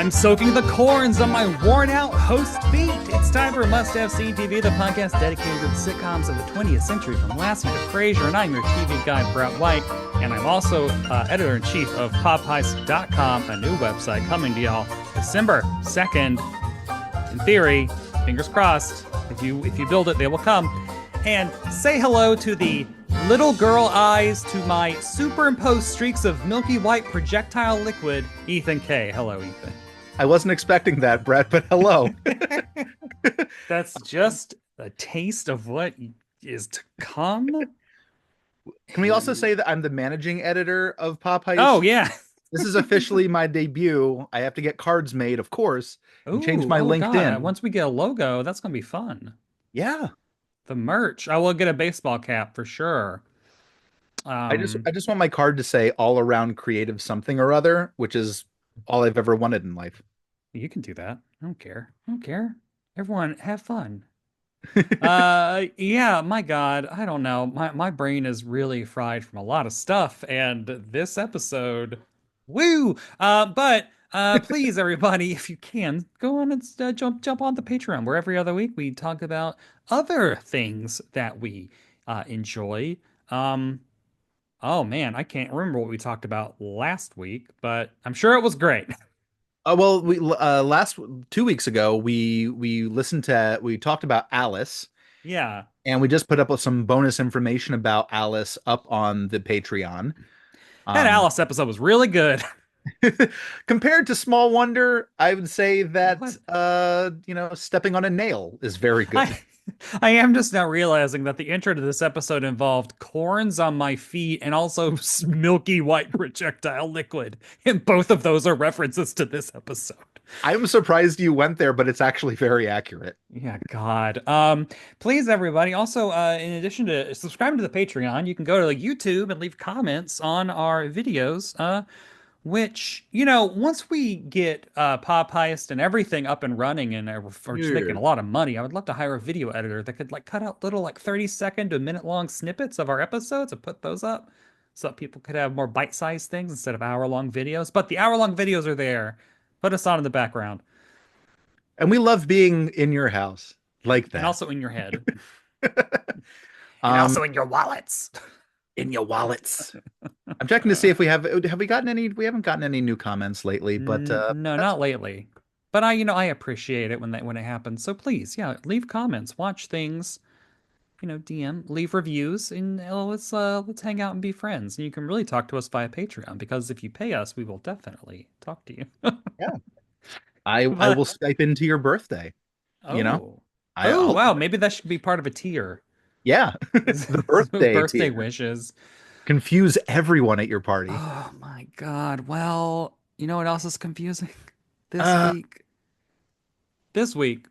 I'm soaking the corns on my worn-out host feet. It's time for Must-Have Seen TV, the podcast dedicated to the sitcoms of the 20th century, from Lassie to Frasier, and I'm your TV guy, Brett White, and I'm also editor-in-chief of PopHeist.com, a new website coming to y'all December 2nd. In theory, fingers crossed, if you build it, they will come. And say hello to the little girl eyes to my superimposed streaks of milky white projectile liquid, Ethan K. Hello, Ethan. I wasn't expecting that, Brett, but hello. That's just a taste of what is to come. Can we also say that I'm the managing editor of Pop Heist? Oh, yeah. This is officially my debut. I have to get cards made, of course, and change my LinkedIn. God. Once we get a logo, that's going to be fun. Yeah. The merch. I will get a baseball cap for sure. I just want my card to say all around creative something or other, which is all I've ever wanted in life. You can do that. I don't care. Everyone have fun. Yeah, my God, I don't know. My brain is really fried from a lot of stuff, and this episode, woo! But please, everybody, if you can, go on and jump on the Patreon, where every other week we talk about other things that we enjoy. Oh man, I can't remember what we talked about last week, but I'm sure it was great. Well, we last 2 weeks ago we talked about Alice. Yeah. And we just put up with some bonus information about Alice up on the Patreon. That Alice episode was really good. Compared to Small Wonder, I would say that stepping on a nail is very good. I am just now realizing that the intro to this episode involved corns on my feet and also milky white projectile liquid. And both of those are references to this episode. I'm surprised you went there, but it's actually very accurate. Yeah, God. Please, everybody. Also, in addition to subscribing to the Patreon, you can go to YouTube and leave comments on our videos. Which, once we get Pop Heist and everything up and running and we're just making a lot of money, I would love to hire a video editor that could cut out little 30-second to a minute-long snippets of our episodes and put those up so that people could have more bite-sized things instead of hour-long videos. But the hour-long videos are there. Put us on in the background. And we love being in your house like that. And also in your head. And also in your wallets. In your wallets. I'm checking to see if we have we gotten any. We haven't gotten any new comments lately, but no, not lately. But I appreciate it when it happens. So please, leave comments, watch things, DM, leave reviews, and let's hang out and be friends. And you can really talk to us via Patreon, because if you pay us, we will definitely talk to you. Yeah, I will Skype into your birthday. Oh, wow, maybe that should be part of a tier. Yeah, the birthday wishes. Confuse everyone at your party. Oh my God. Well, you know what else is confusing this week?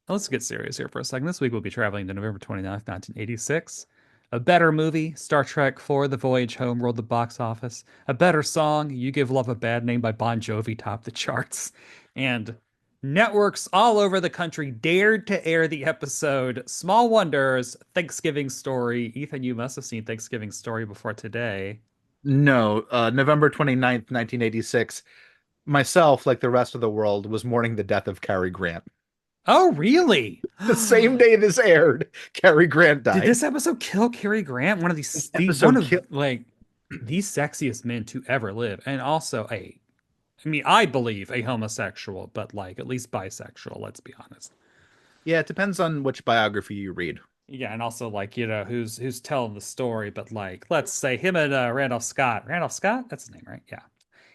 Let's get serious here for a second. This week we'll be traveling to November 29th, 1986. A better movie, Star Trek IV: The Voyage Home, rolled the box office. A better song, You Give Love a Bad Name by Bon Jovi, topped the charts. And networks all over the country dared to air the episode Small Wonders Thanksgiving Story. Ethan, you must have seen Thanksgiving Story before today. No, November 29th, 1986. Myself, like the rest of the world, was mourning the death of Cary Grant. Oh, really? The same day this aired, Cary Grant died. Did this episode kill Cary Grant? One of the sexiest men to ever live. And also I believe a homosexual, but at least bisexual, let's be honest. Yeah, it depends on which biography you read. Yeah, and also who's telling the story, but let's say him and Randolph Scott. Randolph Scott? That's his name, right? Yeah.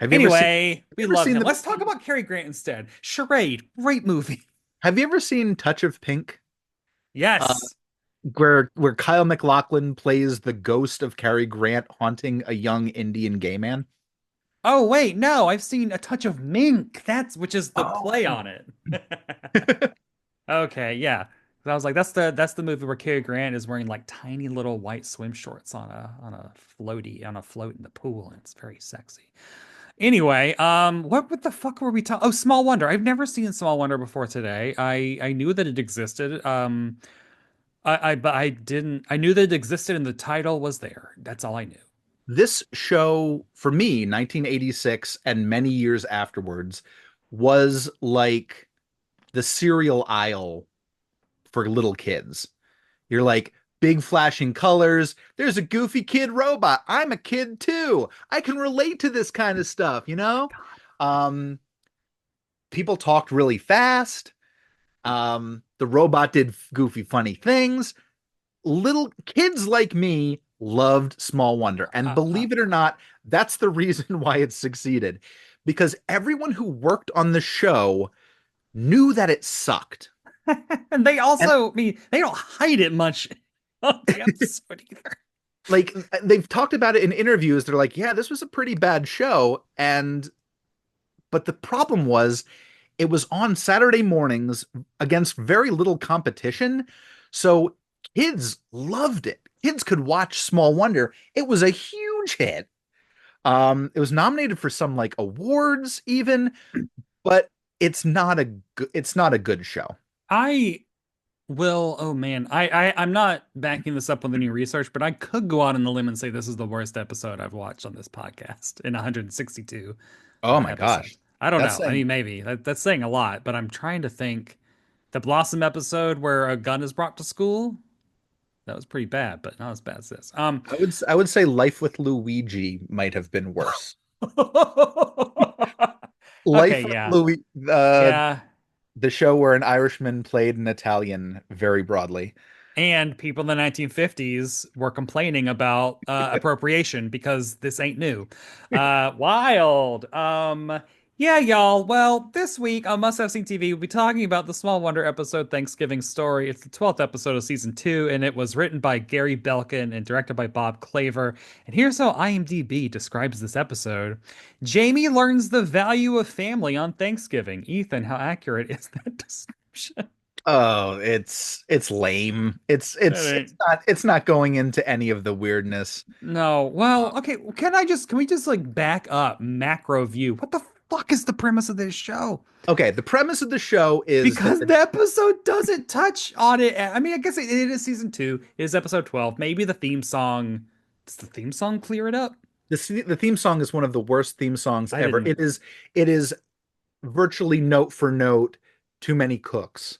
Anyway, we love him. Let's talk about Cary Grant instead. Charade, great movie. Have you ever seen Touch of Pink? Yes. Where Kyle MacLachlan plays the ghost of Cary Grant haunting a young Indian gay man? Oh, wait, no, I've seen A Touch of Mink. Which is the play on it. Okay, yeah. I was like, that's the movie where Cary Grant is wearing tiny little white swim shorts on a float in the pool, and it's very sexy. Anyway, what the fuck were we talking? Oh, Small Wonder. I've never seen Small Wonder before today. I knew that it existed. I didn't. I knew that it existed and the title was there. That's all I knew. This show, for me, 1986 and many years afterwards, was like the cereal aisle for little kids. You're like, big flashing colors. There's a goofy kid robot. I'm a kid too. I can relate to this kind of stuff, you know? Um, People talked really fast. The robot did goofy, funny things. Little kids like me loved Small Wonder. And believe it or not, that's the reason why it succeeded. Because everyone who worked on the show knew that it sucked. And they And also, I mean, they don't hide it much on the episode either. like they've talked about it in interviews. They're like, yeah, this was a pretty bad show. But the problem was it was on Saturday mornings against very little competition. So kids loved it. Kids could watch Small Wonder. It was a huge hit. It was nominated for some like awards even, but it's not a good show. I will, oh man, I'm not backing this up with any research, but I could go out on the limb and say this is the worst episode I've watched on this podcast in 162 Oh my episodes. gosh. I don't That's know. I saying mean, maybe that's saying a lot, but I'm trying to think. The Blossom episode where a gun is brought to school, that was pretty bad, but not as bad as this. I would say Life with Luigi might have been worse. Okay, Life with yeah. Louis Yeah. the show where an Irishman played an Italian very broadly. And people in the 1950s were complaining about appropriation because this ain't new. Wild. Yeah, y'all. Well, this week on Must Have Seen TV, we'll be talking about the Small Wonder episode Thanksgiving Story. It's the 12th episode of season 2, and it was written by Gary Belkin and directed by Bob Claver. And here's how IMDb describes this episode. Jamie learns the value of family on Thanksgiving. Ethan, how accurate is that description? Oh, it's lame. That ain't It's not going into any of the weirdness. No. Well, okay. Can we just like back up macro view? What the fuck is the premise of this show? Okay, the premise of the show is that Because the episode doesn't touch on it. I mean, I guess it is season 2. It is episode 12. Maybe the theme song, does the theme song clear it up? the theme song is one of the worst theme songs I ever. didn't. It is virtually note for note Too Many Cooks.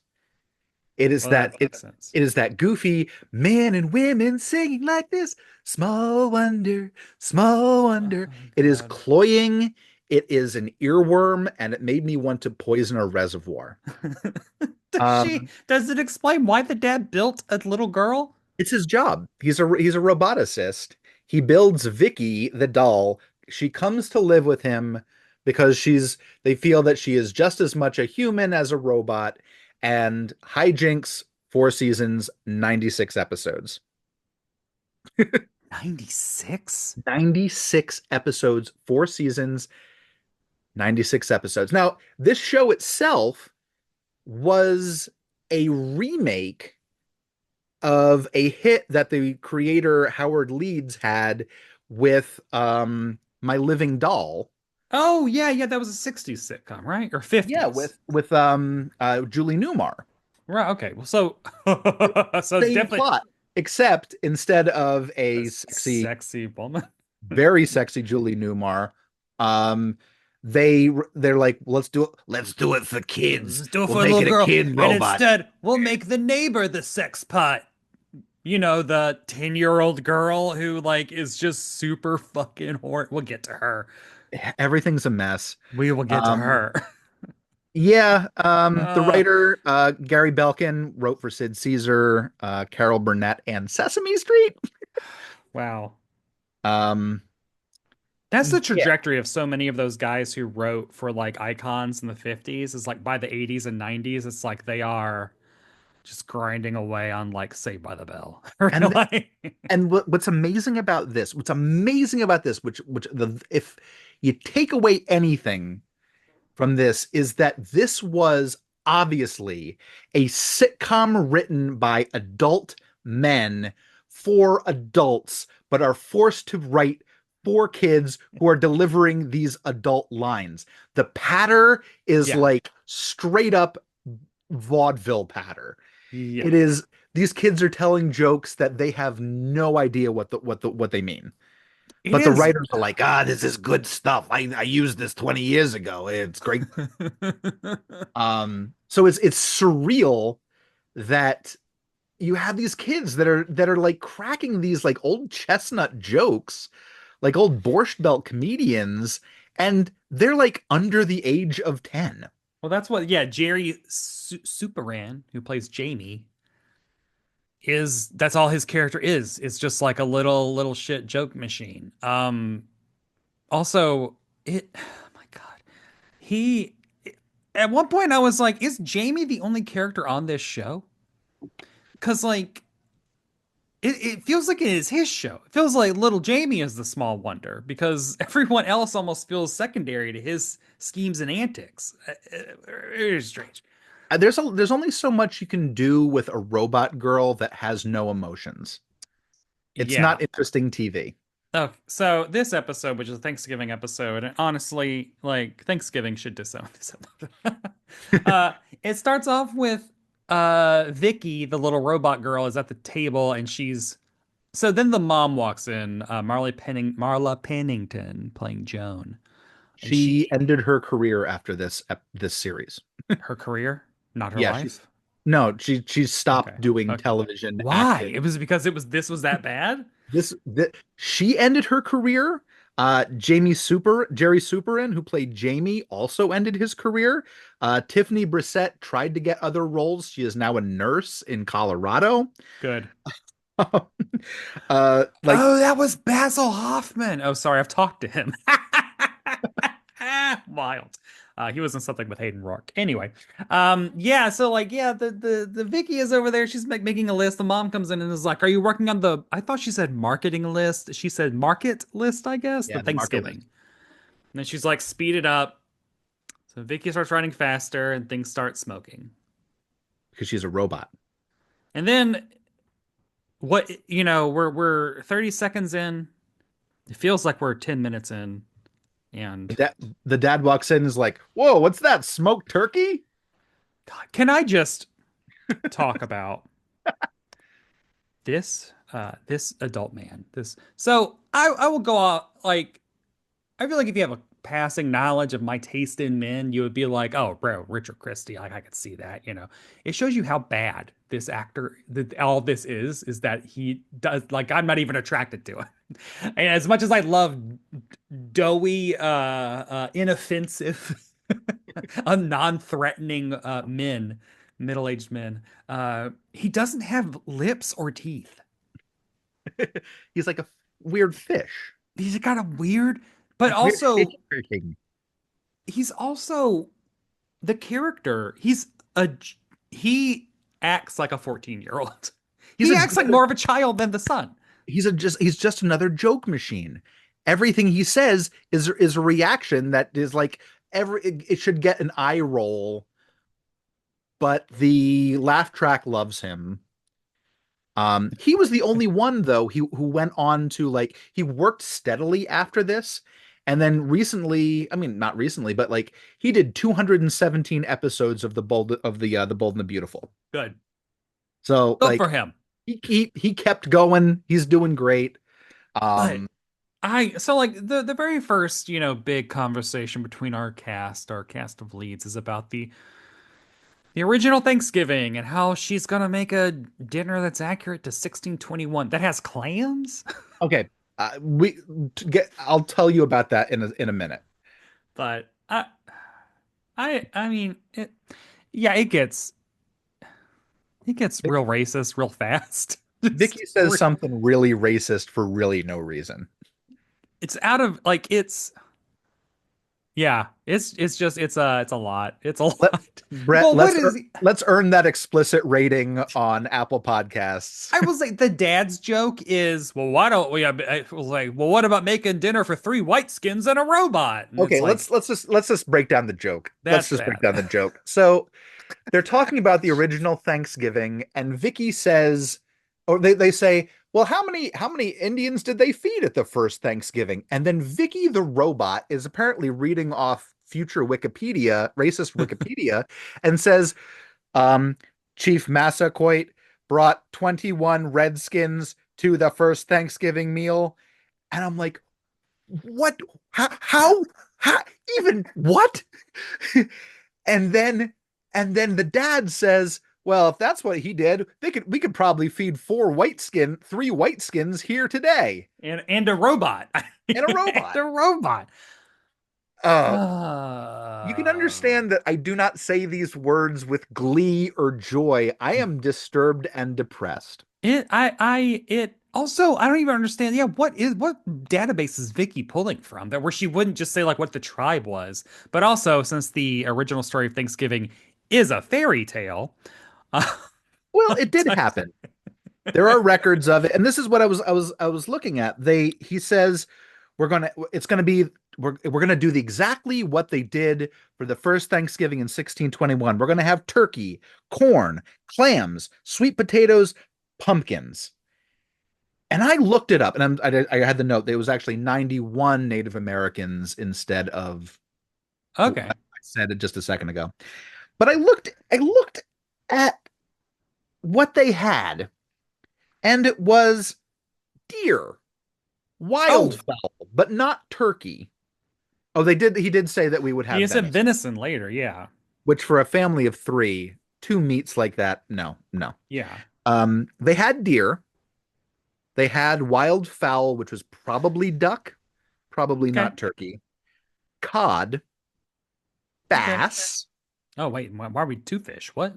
It is Well, that makes sense. it is that goofy men and women singing like this. Small wonder, small wonder. Oh It is God. cloying. It is an earworm, and it made me want to poison a reservoir. Um, Does it explain why the dad built a little girl? it's his job. He's a roboticist. He builds Vicki, the doll. She comes to live with him because they feel that she is just as much a human as a robot. And hijinks, 4 seasons, 96 episodes. 96? 96 episodes, 4 seasons, 96 episodes. Now, this show itself was a remake of a hit that the creator Howard Leeds had with My Living Doll. Oh, yeah, yeah, that was a 60s sitcom, right? Or Yeah, 50s. with Julie Newmar. Right. Okay. Well, so so it's Same definitely plot, except instead of a a sexy, sexy woman. very sexy Julie Newmar, um, they're like, let's do it for kids. Let's do it We'll for a make little it a girl, kid and robot. instead we'll make the neighbor the sex pot. You know, the 10-year-old girl who like is just super fucking horny. We'll get to her. Everything's a mess. We will get to Um, her. yeah, the Uh, writer Gary Belkin wrote for Sid Caesar, Carol Burnett, and Sesame Street. wow. Um, That's the yeah, trajectory of so many of those guys who wrote for like icons in the 50s. Is like by the 80s and 90s, it's like they are just grinding away on like Saved by the Bell. Or and like, what's amazing about this, which the if you take away anything from this, is that this was obviously a sitcom written by adult men for adults, but are forced to write for kids who are delivering these adult lines. The patter is yeah, like straight up vaudeville patter. yeah. It is these kids are telling jokes that they have no idea what they mean. It But the is. writers are like, this is good stuff. I used this 20 years ago. It's great. So it's surreal that you have these kids that are like cracking these like old chestnut jokes, like old Borscht Belt comedians, and they're like under the age of 10. Well, that's what, yeah, Jerry Superan, who plays Jamie, that's all his character is. It's just like a little shit joke machine. Also, oh my God. He, at one point I was like, is Jamie the only character on this show? Because, like, it feels like it is his show. It feels like little Jamie is the small wonder because everyone else almost feels secondary to his schemes and antics. It is strange. There's only so much you can do with a robot girl that has no emotions. It's Yeah. not interesting TV. Oh, so this episode, which is a Thanksgiving episode, and honestly, like Thanksgiving should disown this episode. It starts off with Vicki, the little robot girl, is at the table and she's so then the mom walks in, Marla Pennington playing Joan. And She ended her career after this series. her career, not her Yeah, she's life. no, she stopped Okay. doing Okay. television Why? acting. It was because this was that bad? She ended her career. Jerry Superin, who played Jamie, also ended his career. Tiffany Brissett tried to get other roles. She is now a nurse in Colorado. Good. Like Oh, that was Basil Hoffman. Oh, sorry, I've talked to him. Wild. He was in something with Hayden Rourke. Anyway, yeah. So like, yeah, the Vicky is over there. She's making a list. The mom comes in and is like, "Are you working on the?" I thought she said marketing list. She said market list. I guess the yeah, the market Thanksgiving. list And then she's like, "Speed it up." So Vicky starts running faster, and things start smoking. because she's a robot. And then what? We're 30 seconds in. It feels like we're 10 minutes in, and The dad walks in and is like, "Whoa, what's that? Smoked turkey?" God, can I just talk about this adult man? I will go out like I feel like if you have a passing knowledge of my taste in men, you would be like, oh, bro, Richard Christie, like I could see that, It shows you how bad this actor, that all this is that he does, like, I'm not even attracted to it. And as much as I love doughy, inoffensive, non-threatening middle-aged men, he doesn't have lips or teeth. He's like a weird fish. He's got a weird, but Like weird fish also drinking. he's also the character. A he acts like a 14-year-old. He's He a acts like more of a child than the son. he's just another joke machine. Everything he says is a reaction that is like it should get an eye roll, but the laugh track loves him. He was the only one though who went on to like he worked steadily after this. And then recently, I mean not recently, but like he did 217 episodes of the Bold and the Beautiful. Good. So Good for like him. he kept going. He's doing great. But Um like the very first, big conversation between our cast of leads is about the original Thanksgiving and how she's gonna make a dinner that's accurate to 1621 that has clams. okay. We get I'll tell you about that in a minute. But I mean it. Yeah, it gets real racist real fast. Vicky says something really racist for really no reason. It's out of like it's yeah, it's just it's a lot. It's a Let lot. Brett, Well, what is let's earn that explicit rating on Apple Podcasts. I will say the dad's joke is, well, why don't we I was like, well, what about making dinner for three white skins and a robot? And it's Okay, like let's just break down the joke. Let's that's just break bad. down the joke. So they're talking about the original Thanksgiving, and Vicky says, or they say, well, how many Indians did they feed at the first Thanksgiving? And then Vicky the robot is apparently reading off future Wikipedia, racist Wikipedia, and says, um, Chief Massaquoi brought 21 Redskins to the first Thanksgiving meal. And I'm like, what? How even what? And then the dad says, "Well, if that's what he did, we could probably feed three white skins here today, And a robot. and a And robot." a robot. Uh, you can Uh, understand that I do not say these words with glee or joy. I am disturbed and depressed. it also, I don't even understand. Yeah, what database is Vicky pulling from that where she wouldn't just say like what the tribe was, but also since the original story of Thanksgiving is a fairy tale, uh, Well, it did happen. There are records of it, and this is what I was looking at. He says it's gonna be we're gonna do the exactly what they did for the first Thanksgiving in 1621. We're gonna have turkey, corn, clams, sweet potatoes, pumpkins. And I looked it up, and I had the note that it was actually 91 Native Americans instead of what I okay. said just a second ago. But I looked at what they had, and it was deer, Oh, wildfowl, but not turkey. Oh, he did say that we would have you said venison, venison later. Yeah. which for a family of three, two meats like that, no, no. Yeah. They had deer, they had wildfowl, which was probably duck, probably Okay. not turkey, cod, Okay. bass, Oh wait, why are we two fish? What?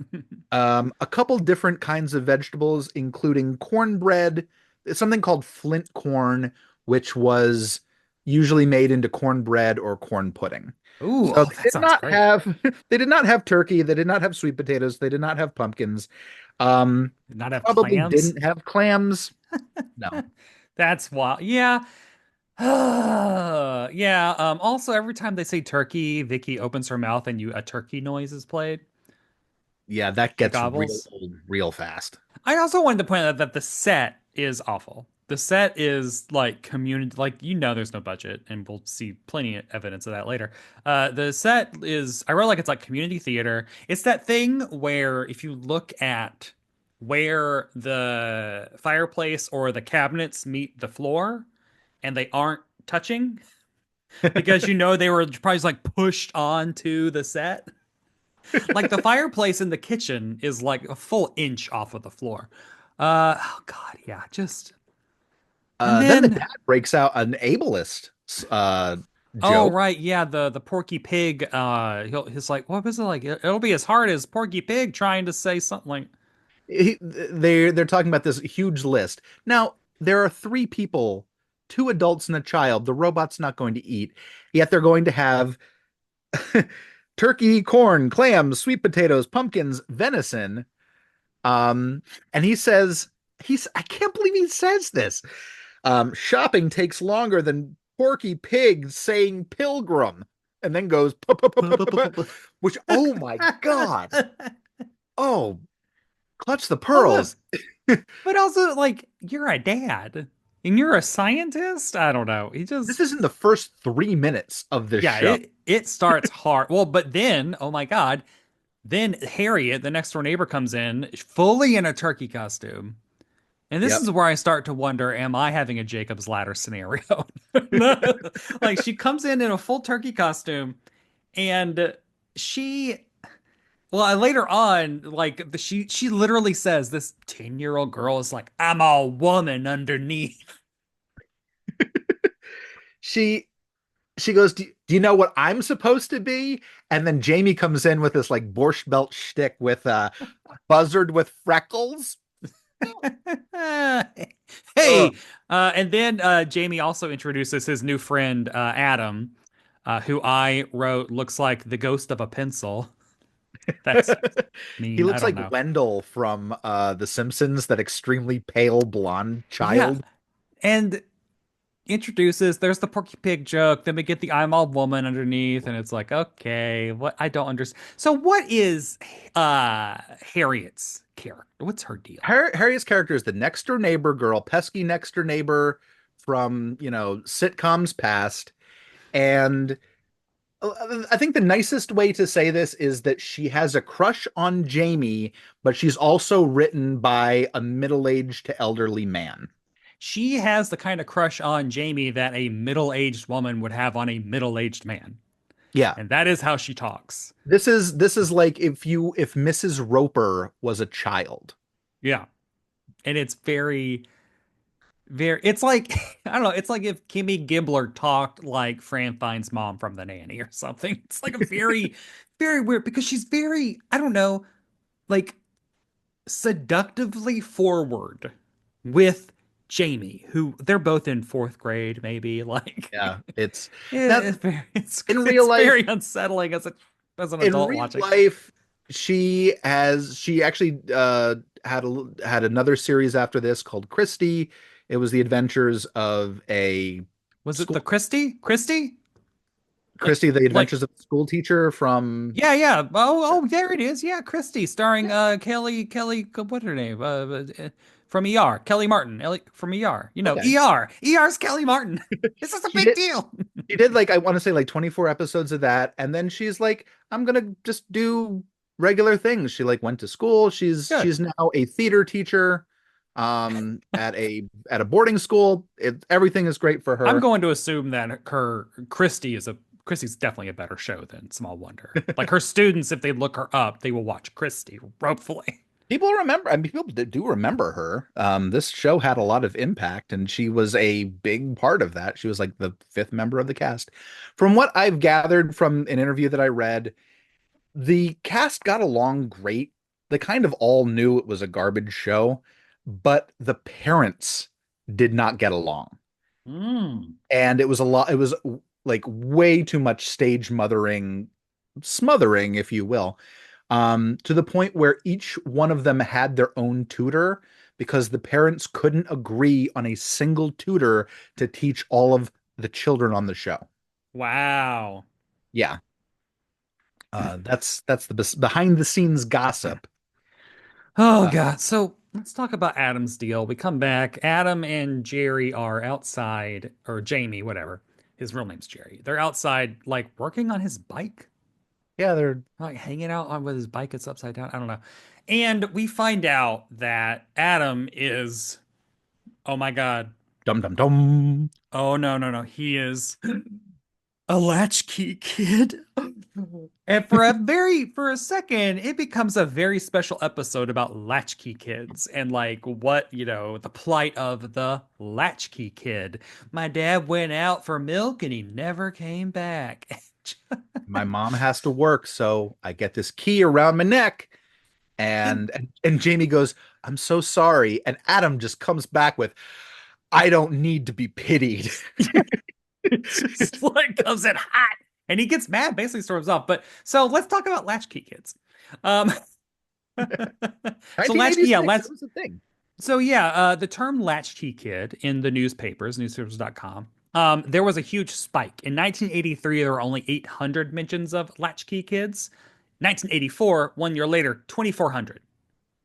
a couple different kinds of vegetables, including cornbread, something called flint corn, which was usually made into cornbread or corn pudding. Ooh, So oh, they that did sounds not great. have they did not have turkey, they did not have sweet potatoes, they did not have pumpkins. Um, Did not have Probably clams. didn't have clams. No. That's wild. Yeah. Yeah. Also, every time they say turkey, Vicky opens her mouth and a turkey noise is played. Yeah, that She gets real gobbles. old real fast. I also wanted to point out that the set is awful. The set is like community, like there's no budget, and we'll see plenty of evidence of that later. The set is, I really like it's like community theater. It's that thing where if you look at where the fireplace or the cabinets meet the floor, and they aren't touching because they were probably just like pushed onto the set. Like the fireplace in the kitchen is like a full inch off of the floor. Oh God, yeah, just and Then the then dad breaks out an ableist oh joke. right, yeah, the Porky Pig. He's like, what was it like? It'll be as hard as Porky Pig trying to say something like, They're talking about this huge list. Now, there are three people, two adults and a child. The robot's not going to eat, yet they're going to have turkey, corn, clams, sweet potatoes, pumpkins, venison. And I can't believe he says this. Shopping takes longer than Porky Pig saying pilgrim, and then goes, which, oh my God. Oh, clutch the oh, pearls. but also like you're a dad and you're a scientist. I don't know. He This just is in the first 3 minutes of this yeah, show. it starts hard. Well, but then oh my God. Then Harriet, the next door neighbor, comes in fully in a turkey costume. And this Yep. is where I start to wonder, am I having a Jacob's Ladder scenario? Like she comes in a full turkey costume and she later on like she literally says this 10-year-old girl is like, I'm a woman underneath. She she goes, do you know what I'm supposed to be? And then Jamie comes in with this like Borscht Belt shtick with buzzard with freckles. Hey, Ugh. and then Jamie also introduces his new friend Adam, who I wrote looks like the ghost of a pencil. That's He mean. I looks don't like know. Wendell from The Simpsons, that extremely pale blonde Yeah, child. and introduces. There's the Porky Pig joke. Then we get the I'm all woman underneath, and it's like, okay, what? I don't understand. So, what is Harriet's character? What's her deal? Harry's character is the next door neighbor girl, pesky next door neighbor from, sitcoms past. And I think the nicest way to say this is that she has a crush on Jamie, but she's also written by a middle-aged to elderly man. she has the kind of crush on Jamie that a middle-aged woman would have on a middle-aged man. Yeah. And that is how she talks. This is like if Mrs. Roper was a child. Yeah. And it's it's like, I don't know, it's like if Kimmy Gibbler talked like Fran Fine's mom from The Nanny or something. It's like a very weird because she's very, I don't know, like seductively forward with Jamie, who they're both in fourth grade, maybe. Like, Yeah, it's now in it's real life. very unsettling as an In adult real watching. life, she actually had another series after this called Christy. It was the adventures of a Was it the school Christy? Like, Christy, the like adventures of a school teacher from Yeah, yeah. There it is. Yeah, Christy, starring Kelly, what's her name? From ER, Kelly Martin, Ellie from ER. You know, okay. ER's Kelly Martin. This is a She big did deal. she did like I want to say like 24 episodes of that, and then she's like, I'm gonna just do regular things. She like went to school. Good. She's now a theater teacher at a boarding school. Everything is great for I'm her. going to assume that her Christy's definitely a better show than Small Wonder. Like her students, if they look her up, they will watch Christy, hopefully. People remember, I mean, people do remember her. This show had a lot of impact, and she was a big part of that. She was like the fifth member of the cast. From what I've gathered from an interview that I read, the cast got along great. They kind of all knew it was a garbage show, but the parents did not get along. Mm. And it was like way too much stage smothering, if you will, to the point where each one of them had their own tutor because the parents couldn't agree on a single tutor to teach all of the children on the show. Wow. Yeah, that's the behind the scenes gossip. Oh Uh, God. So let's talk about Adam's deal. We come back. Adam and Jerry are outside, or Jamie, whatever. His real name's Jerry. They're outside, like working on his bike, yeah, they're like hanging out on with his bike. It's upside down. I don't know. And we find out that Adam is, oh my God. dum dum dum. Oh no, no, no. He is a latchkey kid. And for a second, it becomes a very special episode about latchkey kids and like what, the plight of the latchkey kid. My dad went out for milk and he never came back. My mom has to work, so I get this key around my neck. And And Jamie goes, I'm so sorry. And Adam just comes back with, I don't need to be pitied. it's just like comes in hot. And he gets mad, basically storms off. But so let's talk about latchkey kids. Um, so latchkey, yeah, 1986, let's that was a thing. So yeah, the term latchkey kid in the newspapers.com, there was a huge spike. In 1983, there were only 800 mentions of latchkey kids. 1984, 1 year later, 2,400.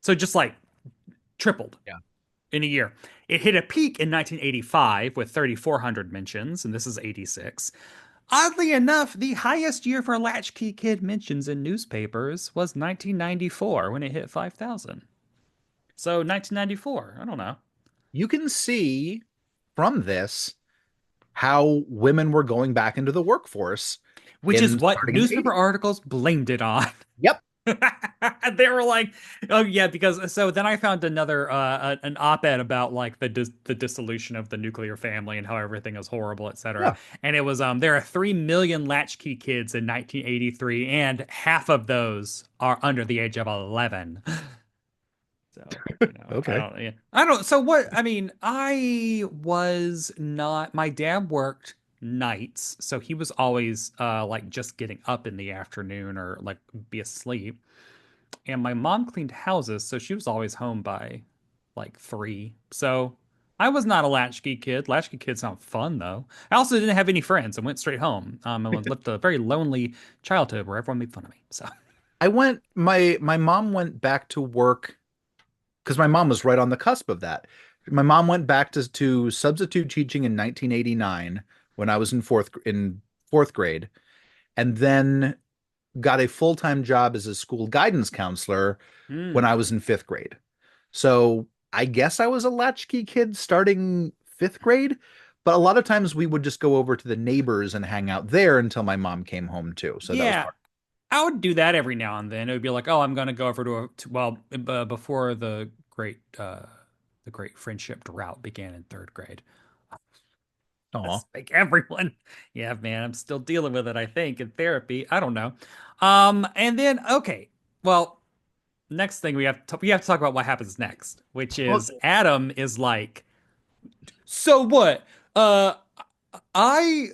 So just like tripled Yeah. in a year. It hit a peak in 1985 with 3,400 mentions, and this is 86. Oddly enough, the highest year for latchkey kid mentions in newspapers was 1994 when it hit 5,000. So 1994, I don't know. You can see from this how women were going back into the workforce Which is in what starting in the newspaper 80s. articles blamed it on. Yep. They were like, "Oh yeah," because so then I found another an op-ed about like the dissolution of the nuclear family and how everything is horrible, etc. Yeah. And it was there are 3 million latchkey kids in 1983, and half of those are under the age of 11. So, Okay. I don't, so what, I mean, I was not, my dad worked nights, so he was always like just getting up in the afternoon or like be asleep. And my mom cleaned houses, so she was always home by like 3. So I was not a latchkey kid. Latchkey kids sound fun though. I also didn't have any friends and went straight home. And lived a very lonely childhood where everyone made fun of me. So, My mom went back to work because my mom was right on the cusp of that. My mom went back to substitute teaching in 1989 when I was in fourth grade, and then got a full-time job as a school guidance counselor when mm, I was in fifth grade. So I guess I was a latchkey kid starting fifth grade, but a lot of times we would just go over to the neighbors and hang out there until my mom came home too. So that was Yeah, part. I would do that every now and then. It would be like, oh, I'm gonna go over well, before the great friendship drought began in third grade. Aw. That's like everyone. Yeah, man, I'm still dealing with it, I think, in therapy. I don't know. And then okay, well, next thing we have to talk about what happens next, which Well, is Adam is like, so what? I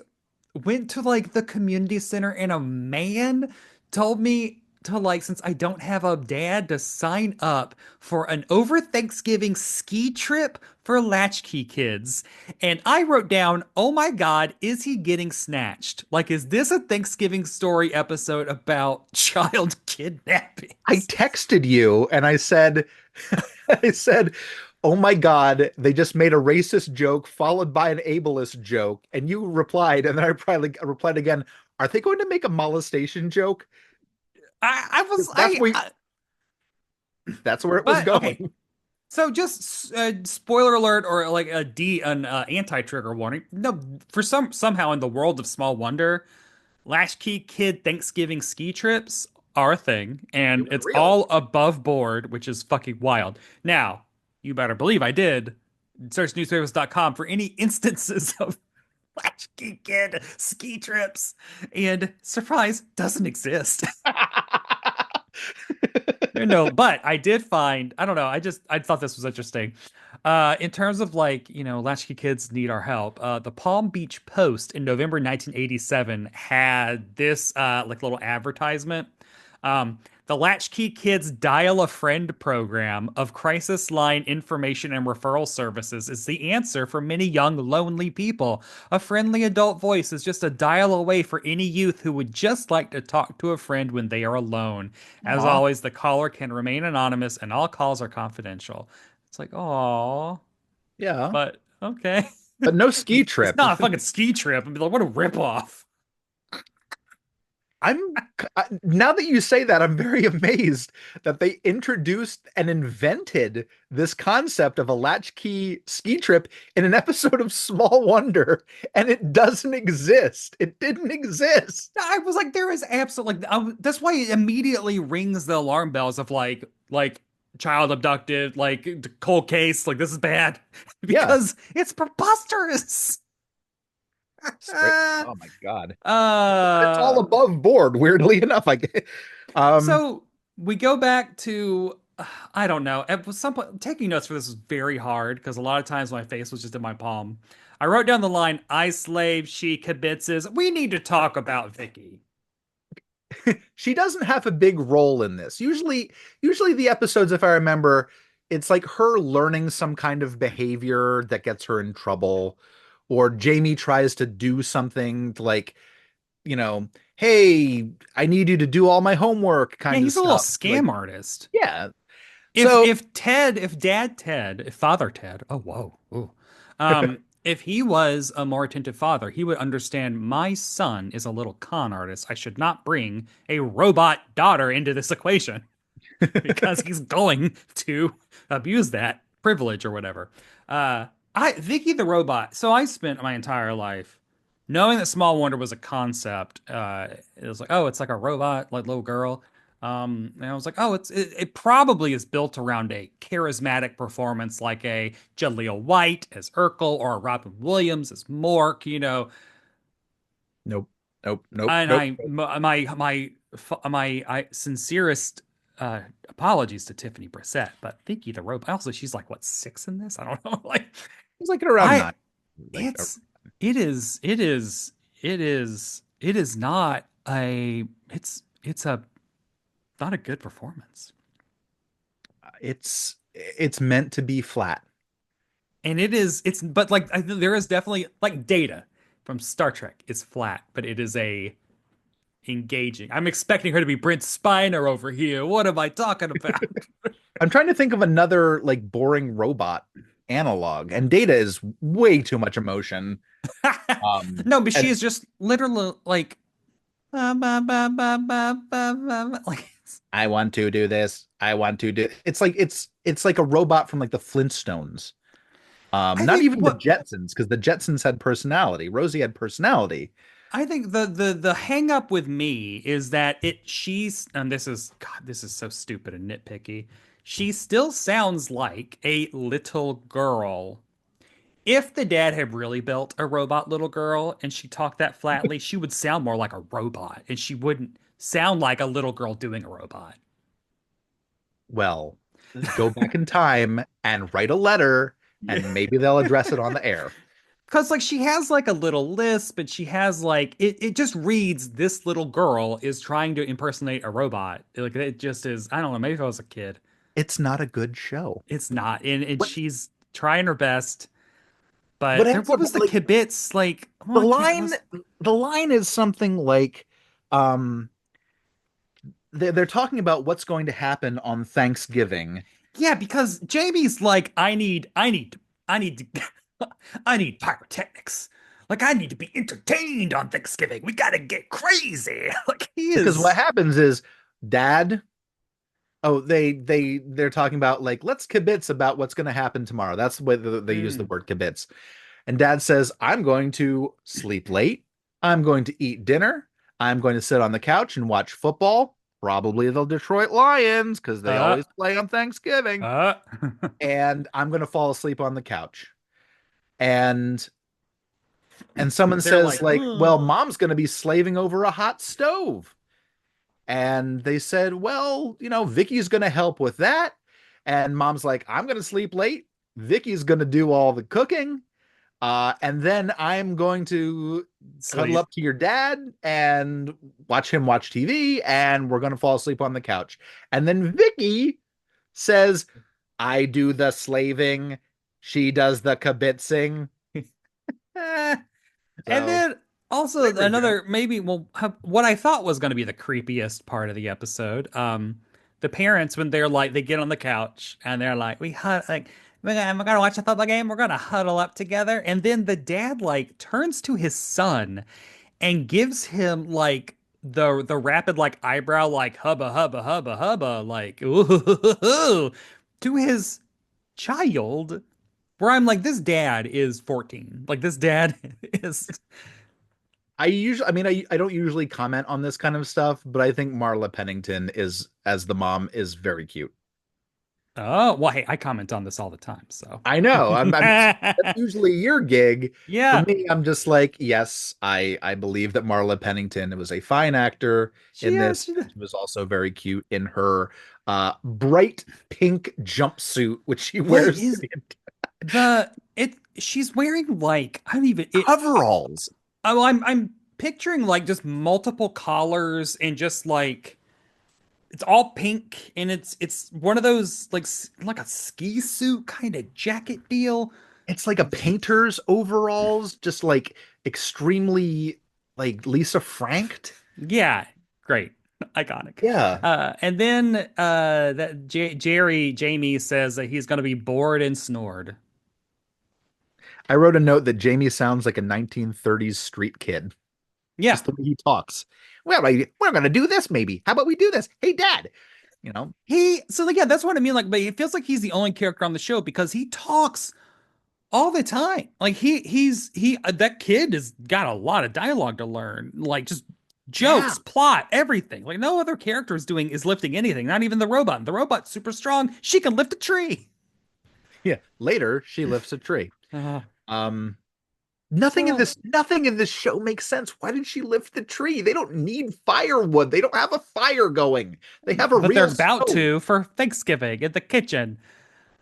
went to like the community center and a man told me to like, since I don't have a dad, to sign up for an over Thanksgiving ski trip for latchkey kids. And I wrote down, oh my God, is he getting snatched? Like, is this a Thanksgiving story episode about child I kidnappings? texted you and I said, I said, "Oh my God, they just made a racist joke followed by an ableist joke." And you replied, and then I probably replied again, "Are they going to make a molestation joke?" I was, That's where that's where it was but okay. going. So just spoiler alert or like an anti-trigger warning. No, for somehow in the world of Small Wonder, Latchkey Kid Thanksgiving ski trips are a thing, They and were it's real. all above board, which is fucking wild. Now, you better believe I did search newspapers.com for any instances of Latchkey Kid ski trips, and surprise, doesn't exist. No, but I did find, I don't know, I thought this was interesting. In terms of like, latchkey kids need our help. The Palm Beach Post in November 1987 had this like little advertisement. The Latchkey Kids Dial a Friend program of crisis line information and referral services is the answer for many young, lonely people. A friendly adult voice is just a dial away for any youth who would just like to talk to a friend when they are alone. As Aw, always, the caller can remain anonymous and all calls are confidential. It's like, oh, yeah, but okay. but no ski It's trip. not a fucking ski trip. I'd be like, what a ripoff. Now that you say that, I'm very amazed that they introduced and invented this concept of a latchkey ski trip in an episode of Small Wonder, and it doesn't exist. It didn't exist. I was like, there is absolutely like that's why it immediately rings the alarm bells of like child abducted, like cold case, like this is bad Yeah, because it's preposterous. straight. Oh my God. It's all uh, above board, weirdly enough. Um, so we go back to I don't know. At some point, taking notes for this was very hard because a lot of times my face was just in my palm. I wrote down the line, "I slave, she kibitzes." We need to talk about Vicky. she doesn't have a big role in this. Usually the episodes, if I remember, it's like her learning some kind of behavior that gets her in trouble, or Jamie tries to do something to like, hey, I need you to do all my homework Yeah, kind of he's a little stuff. Like, scam artist. yeah. If So if Ted, if Dad Ted, if Father Ted, oh whoa, ooh, if he was a more attentive father, he would understand my son is a little con artist. I should not bring a robot daughter into this equation because he's going to abuse that privilege or whatever. I Vicky the robot. So I spent my entire life knowing that Small Wonder was a concept. It was like, oh, it's like a robot, like little girl. And I was like, oh, it probably is built around a charismatic performance like a Jaleel White as Urkel or a Robin Williams as Mork. nope, nope, nope, And nope. my sincerest apologies to Tiffany Brissett, but Vicky the robot. Also, she's like what, 6 in this? I don't know. Like It's like at around I, nine. Like, it's it is not a it's a not a good performance, it's meant to be flat. and it's but like there is definitely like Data from Star Trek is flat, but it is a engaging. I'm expecting her to be Brent Spiner over here. What am I talking about? I'm trying to think of another like boring robot analog, and Data is way too much emotion. No, but she And is just literally like, ba, ba, ba, ba, ba, ba, ba, like I want to do this. I want to do. It's like it's like a robot from like the Flintstones. I Not think even the what Jetsons, because the Jetsons had personality. Rosie had personality. I think the hang up with me is that she's, and this is God, this is so stupid and nitpicky. She still sounds like a little girl. If the dad had really built a robot little girl and she talked that flatly, she would sound more like a robot and she wouldn't sound like a little girl doing a robot. Well, go back in time and write a letter, Yeah. and maybe they'll address it on the air. Because like she has like a little lisp, but she has like it just reads this little girl is trying to impersonate a robot. Like it just is, I don't know, maybe if I was a kid. It's not a good show. It's not. And What she's trying her best. what But there ends what up was the like kibitz? Like, oh the I can't line was the line is something like um they're talking about what's going to happen on Thanksgiving. yeah, because Jamie's like, I need to I need pyrotechnics. Like I need to be entertained on Thanksgiving. We gotta get crazy. Like he Because what is happens is dad they're talking about like let's kibitz about what's going to happen tomorrow. That's the way they use the mm, word kibitz. And dad says, I'm going to sleep late. I'm going to eat dinner. I'm going to sit on the couch and watch football, probably the Detroit Lions, because they uh always play on Thanksgiving. uh And I'm going to fall asleep on the couch. And someone they're says, like, like, well, ugh. mom's going to be slaving over a hot stove. And they said, well, Vicky's going to help with that. And mom's like, I'm going to sleep late. Vicky's going to do all the cooking. And then I'm going to cuddle Sleep. up to your dad and watch him watch TV, and we're going to fall asleep on the couch. And then Vicky says, I do the slaving, she does the kibitzing. Eh. And So then also flavor joke. another maybe what I thought was going to be the creepiest part of the episode. The parents when they're like they get on the couch and they're like we're gonna watch a football game. We're gonna huddle up together, and then the dad like turns to his son and gives him like the rapid like eyebrow like hubba hubba hubba hubba like ooh, to his child. Where I'm like, this dad is 14. Like this dad is I don't usually comment on this kind of stuff, but I think Marla Pennington is, as the mom, is very cute. oh, well, hey, I comment on this all the time, so. I know. That's usually your gig. For Yeah, me, I'm just like, yes, I believe that Marla Pennington was a fine actor she in is. this. She was also very cute in her bright pink jumpsuit, which she What wears to is the she's wearing like, I don't even, coveralls. oh, I'm picturing like just multiple collars and just like, it's all pink and it's one of those like a ski suit kind of jacket deal. It's like a painter's overalls, just like extremely like Lisa Franked. Yeah, great. Iconic. Yeah. And then that Jamie says that he's going to be bored and snored. I wrote a note that Jamie sounds like a 1930s street kid. Yeah. Just the way he talks. Well, we're gonna do this maybe. How about we do this? Hey, Dad. You know, So like, yeah, that's what I mean. Like, but it feels like he's the only character on the show because he talks all the time. Like that kid has got a lot of dialogue to learn. Like just yeah, jokes, plot, everything. Like no other character is lifting anything. Not even the robot. The robot's super strong. She can lift a tree. yeah. Later, she lifts a tree. Uh, Um, nothing in this show makes sense. Why did she lift the tree? They don't need firewood. They don't have a fire going. They have a but they're real about stove. to for Thanksgiving in the kitchen.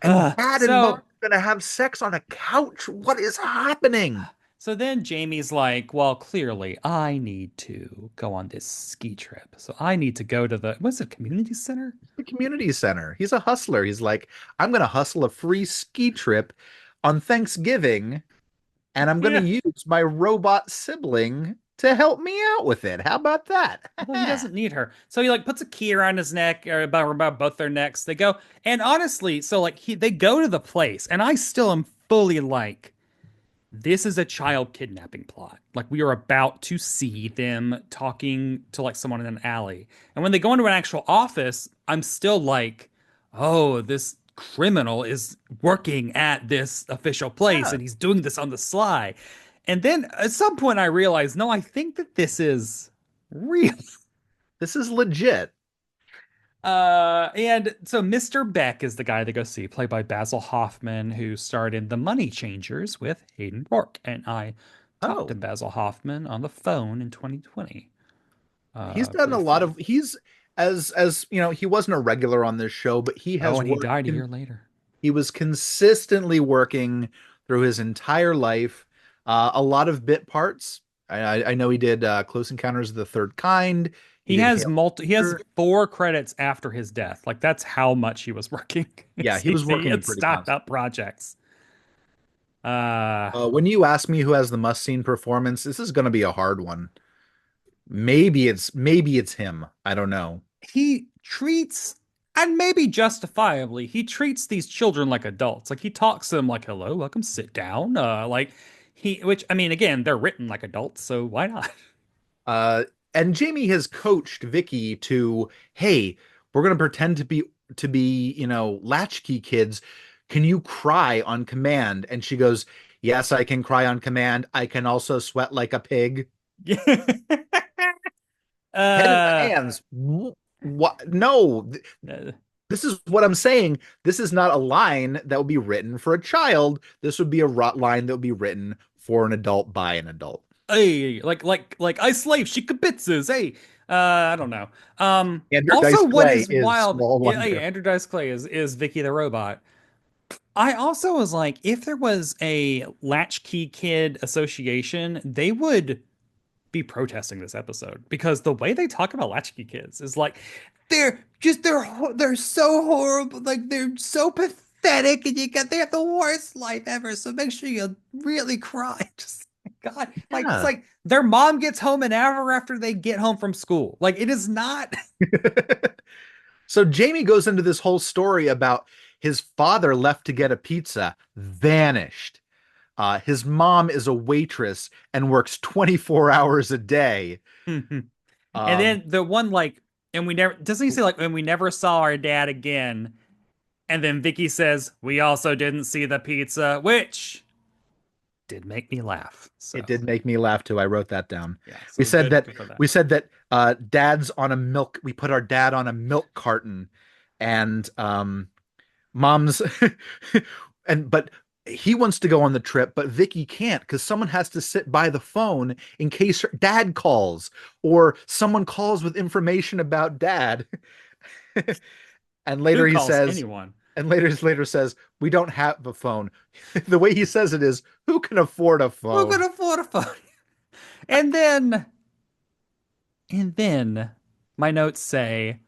And Dad and Mom So are gonna have sex on a couch. What is happening? so then Jamie's like, well, clearly I need to go on this ski trip. So I need to go to what's it, community center? The community center. He's a hustler. He's like, I'm gonna hustle a free ski trip on Thanksgiving, and I'm going to Yeah. use my robot sibling to help me out with it. How about that? Although he doesn't need her. So he like puts a key around his neck or about both their necks. They go, and honestly, so like they go to the place, and I still am fully like, this is a child kidnapping plot. Like we are about to see them talking to like someone in an alley. And when they go into an actual office, I'm still like, oh, this criminal is working at this official place Yeah, and he's doing this on the sly. And then at some point I realized, no, I think that this is real. this is legit. And so Mr. Beck is the guy to go see, played by Basil Hoffman, who starred in The Money Changers with Hayden Rourke. And I talked to Oh, Basil Hoffman on the phone in 2020, he's done a lot briefly. of he's as you know, he wasn't a regular on this show, but he Oh, has and he worked died a in year later. he was consistently working through his entire life. A lot of bit parts. I know he did Close Encounters of the Third Kind. He did Hail He has Caesar. 4 credits after his death. Like that's how much he was working. Yeah, he was He working had pretty startup constantly. projects. Uh When you ask me who has the must scene performance, this is going to be a hard one. Maybe it's him. I don't know. he treats, and maybe justifiably, he treats these children like adults. Like he talks to them like, "Hello, welcome, sit down." Like which I mean, again, they're written like adults, so why not? Uh, and Jamie has coached Vicki to, hey, we're gonna pretend to be latchkey kids. Can you cry on command? And she goes, yes, I can cry on command. I can also sweat like a pig. Yeah. Head in the uh, hands. What? No, uh, this is what I'm saying. This is not a line that would be written for a child. This would be a line that would be written for an adult by an adult. hey, like I slave she kibitzes. Hey, I don't know. Andrew Dice Also, what Clay is is wild? small Yeah, hey, wonder. Andrew Dice Clay is Vicky the robot. I also was like, if there was a Latchkey Kid Association, they would be protesting this episode because the way they talk about latchkey kids is like they're so horrible, like they're so pathetic, and they have the worst life ever. So make sure you really cry. Just God, like it's Yeah. like their mom gets home an hour after they get home from school. Like it is not. So Jamie goes into this whole story about his father left to get a pizza, vanished. His mom is a waitress and works 24 hours a day. And Um, then the one like, and we never doesn't he say like, and we never saw our dad again. And then Vicky says, we also didn't see the pizza, which did make me laugh. So it did make me laugh too. I wrote that down. yeah, We so said good, that good for that. we said that dad's on a milk. We put our dad on a milk carton, and mom's but he wants to go on the trip, but Vicky can't because someone has to sit by the phone in case her dad calls or someone calls with information about dad. And later Who he calls says, anyone? and later says, we don't have a phone. The way he says it is, who can afford a Who could phone? afford a phone? And then, and then my notes say,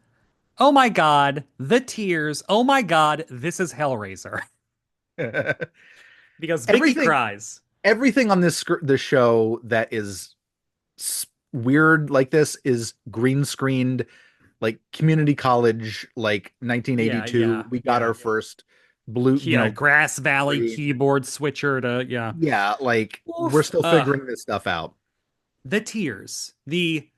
oh my God, the tears. Oh my God, this is Hellraiser. Because Vicky everything cries. everything on this show that is weird like this is green screened, like community college, like Yeah, 1982. yeah, We got yeah. our first blue, Yeah, Grass Valley screen. keyboard switcher to, yeah. Yeah, like we're Oof. still figuring this stuff out. The tears. The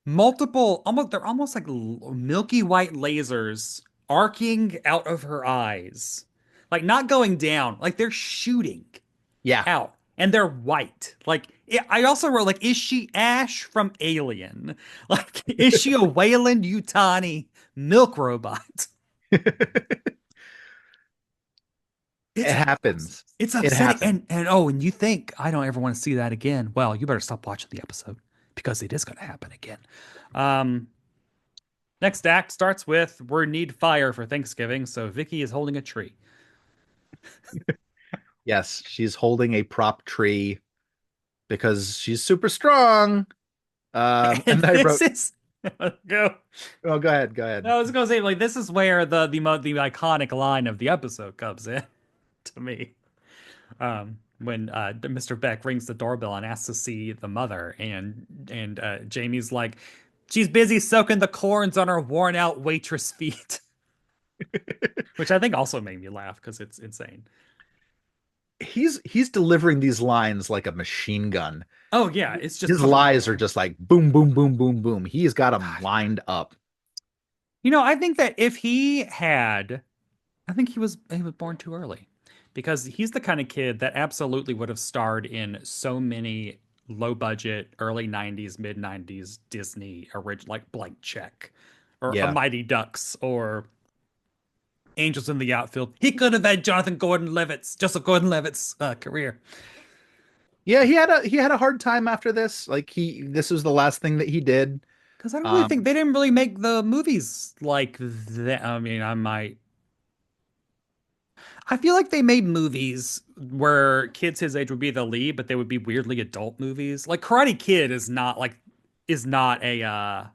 multiple, almost, they're almost like milky white lasers arcing out of her eyes. Like not going down, like they're shooting Yeah. out and they're white. Like I also wrote like, is she Ash from Alien? Like, is she a Wayland Yutani milk robot? It It's happens. it's It upsetting. happens. And oh, and you think I don't ever want to see that again. Well, you better stop watching the episode because it is going to happen again. Um, Next act starts with we need fire for Thanksgiving, so Vicky is holding a tree. Yes, she's holding a prop tree because she's super strong. And And I this wrote, is go. oh, go ahead, go No, ahead. I was gonna say like this is where the iconic line of the episode comes in to me. When Mr. Beck rings the doorbell and asks to see the mother, and Jamie's like, she's busy soaking the corns on her worn out waitress feet, which I think also made me laugh because it's insane. He's delivering these lines like a machine gun. Oh yeah, it's just His pumping. lies are just like boom, boom, boom, boom, boom. He's got them lined up. You know, I think that if he had I think he was born too early because he's the kind of kid that absolutely would have starred in so many low budget early 90s, mid 90s Disney original like Blank Check or A Yeah. Mighty Ducks or Angels in the Outfield. He could have had Jonathan Gordon-Levitt's, Joseph Gordon-Levitt's career. Yeah, he had a hard time after this. Like this was the last thing that he did. Because I don't really think Um they didn't really make the movies like that. I mean, I feel like they made movies where kids his age would be the lead, but they would be weirdly adult movies. Like Karate Kid is not a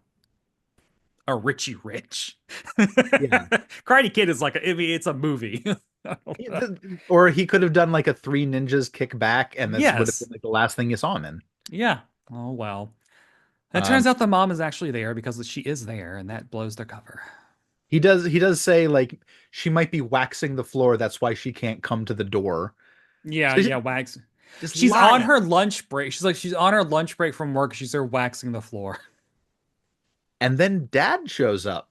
Richie Rich. yeah. Karate Kid is like I mean, it's a movie. I don't know. Or he could have done like a Three Ninjas Kick Back, and this would have been Yes. like the last thing you saw him in. Yeah. Oh well. It turns Um, out the mom is actually there because she is there, and that blows their cover. he does say like she might be waxing the floor, that's why she can't come to the door. Yeah, So yeah, wax. just She's on lying. her lunch break. She's on her lunch break from work. She's there waxing the floor. And then dad shows up.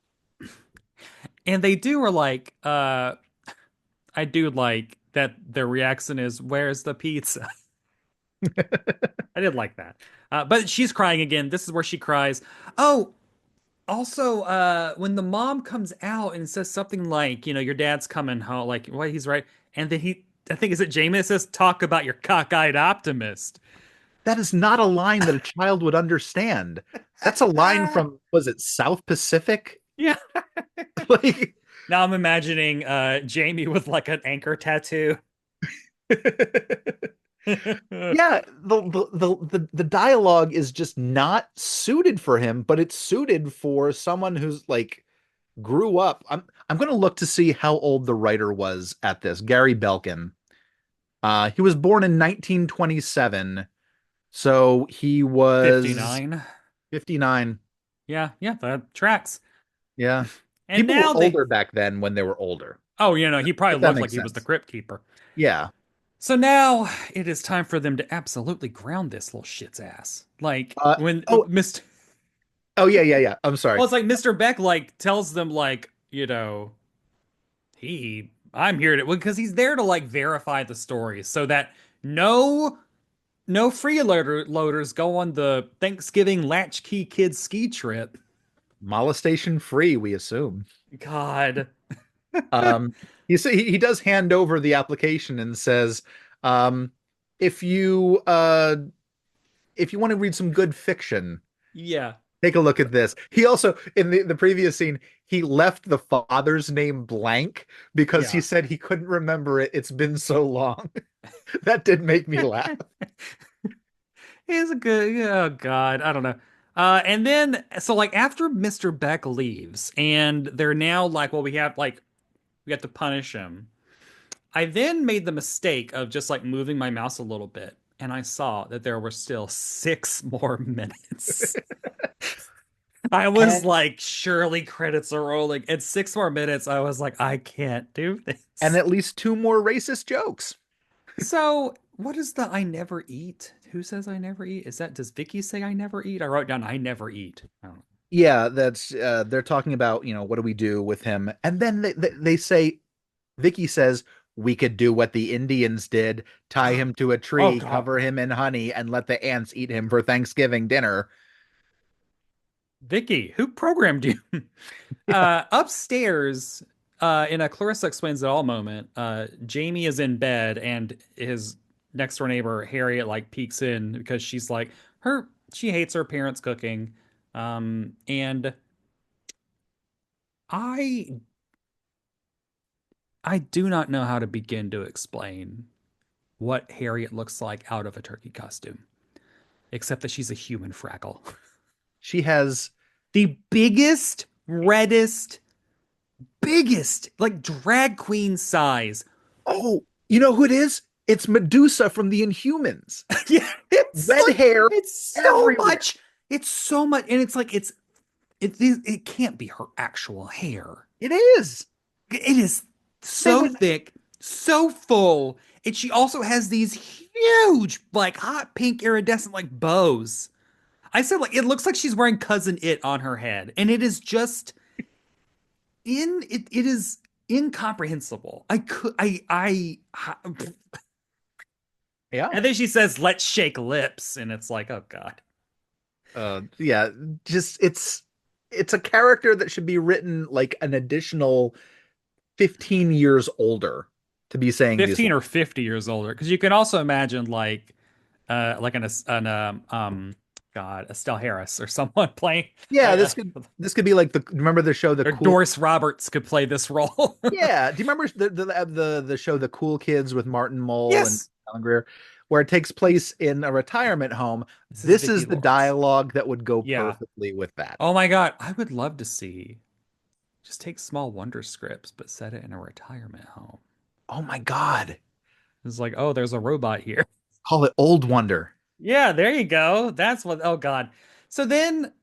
And they do are like, I do like that their reaction is, "Where's the pizza?" I did like that. But she's crying again. This is where she cries. Oh, also, when the mom comes out and says something like, your dad's coming home, like, well, he's right. And then I think, is it Jamie that says, talk about your cockeyed optimist? That is not a line that a child would understand. That's a line from, was it South Pacific? Yeah. Like, Now I'm imagining Jamie with like an anchor tattoo. yeah, the dialogue is just not suited for him, but it's suited for someone who's like grew up. I'm gonna look to see how old the writer was at this. Gary Belkin. He was born in 1927, so he was 59. 59. Yeah, yeah, that tracks. Yeah. And People were now older back then when they were older. he probably If that looked like makes he was the sense. crypt keeper. Yeah. So now it is time for them to absolutely ground this little shit's ass. Like Uh when oh Mr. oh yeah, yeah, yeah. I'm sorry. Well, it's like Mr. Beck like tells them like, I'm here to because he's there to like verify the story so that no loaders go on the Thanksgiving latchkey kids ski trip. Molestation free, we assume. God. Um, he does hand over the application and says, um, if you uh if you want to read some good fiction, Yeah. take a look at this. He also in the previous scene, he left the father's name blank because he Yeah. said he couldn't remember it. It's been so long. That did make me laugh. He's a good, oh God, I don't know. And then so like after Mr. Beck leaves, and they're now like, well, we have to punish him. I then made the mistake of just like moving my mouse a little bit, and I saw that there were still 6 more minutes. I was And like, surely credits are rolling. At 6 more minutes, I was like, I can't do and this. at least two more racist jokes. So, what is the I never eat? Who says I never eat? Does Vicky say I never eat? I wrote down I never eat. I don't know. Yeah, that's they're talking about, what do we do with him? And then they say Vicky says we could do what the Indians did, tie him to a Oh tree, God. cover him in honey, and let the ants eat him for Thanksgiving dinner. Vicky, who programmed you? Upstairs, in a Clarissa Explains It All moment, Jamie is in bed and his next door neighbor, Harriet, like peeks in because she hates her parents' cooking. And I I do not know how to begin to explain what Harriet looks like out of a turkey costume, except that she's a human Fraggle. She has The biggest, like drag queen size. oh, you know who it is? It's Medusa from the Inhumans. Yeah, Red hair it's so everywhere. much. It's so much, and it's like it can't be her actual hair. It is. It is They so would thick, so full, and she also has these huge, like hot pink iridescent like bows. I said like it looks like she's wearing Cousin It on her head, and it is just in it. It is. incomprehensible. Yeah. And then she says, "Let's shake lips," and it's like, oh God. Yeah, just it's a character that should be written like an additional 15 years older to be saying these 15 lines. or 50 years older, because you can also imagine like God, Estelle Harris or someone playing, Yeah, uh, this could be like the remember the show The or Cool. Doris Roberts could play this role. Yeah, do you remember the show The Cool Kids with Martin Mull and Yes, Alan Greer, where it takes place in a retirement home? this is This Vicki is the Lawrence. dialogue that would go Yeah. perfectly with that. Oh my God, I would love to see just take small wonder scripts but set it in a retirement home. Oh my God. It's like, oh, there's a robot here. Call it Old Wonder. Yeah, there you go. That's what. Oh God. So then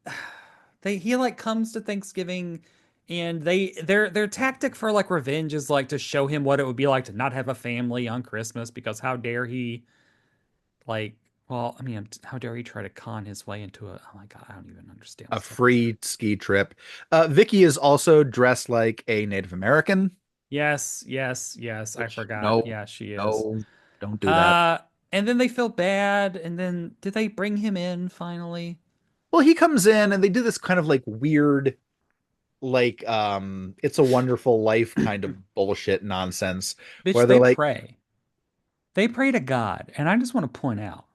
he like comes to Thanksgiving, and their tactic for like revenge is like to show him what it would be like to not have a family on Christmas, because how dare he, like, well, I mean, how dare he try to con his way into a, oh my God, I don't even understand A this stuff. free ski trip. Vicky is also dressed like a Native American. Yes, yes, yes, I Which forgot. no, Yeah, she is. no, don't do that. Uh and then they feel bad, and then did they bring him in finally? Well, he comes in and they do this kind of like weird, like It's a Wonderful Life kind of bullshit nonsense where Bitch, they're they like, pray. They pray to God, and I just want to point out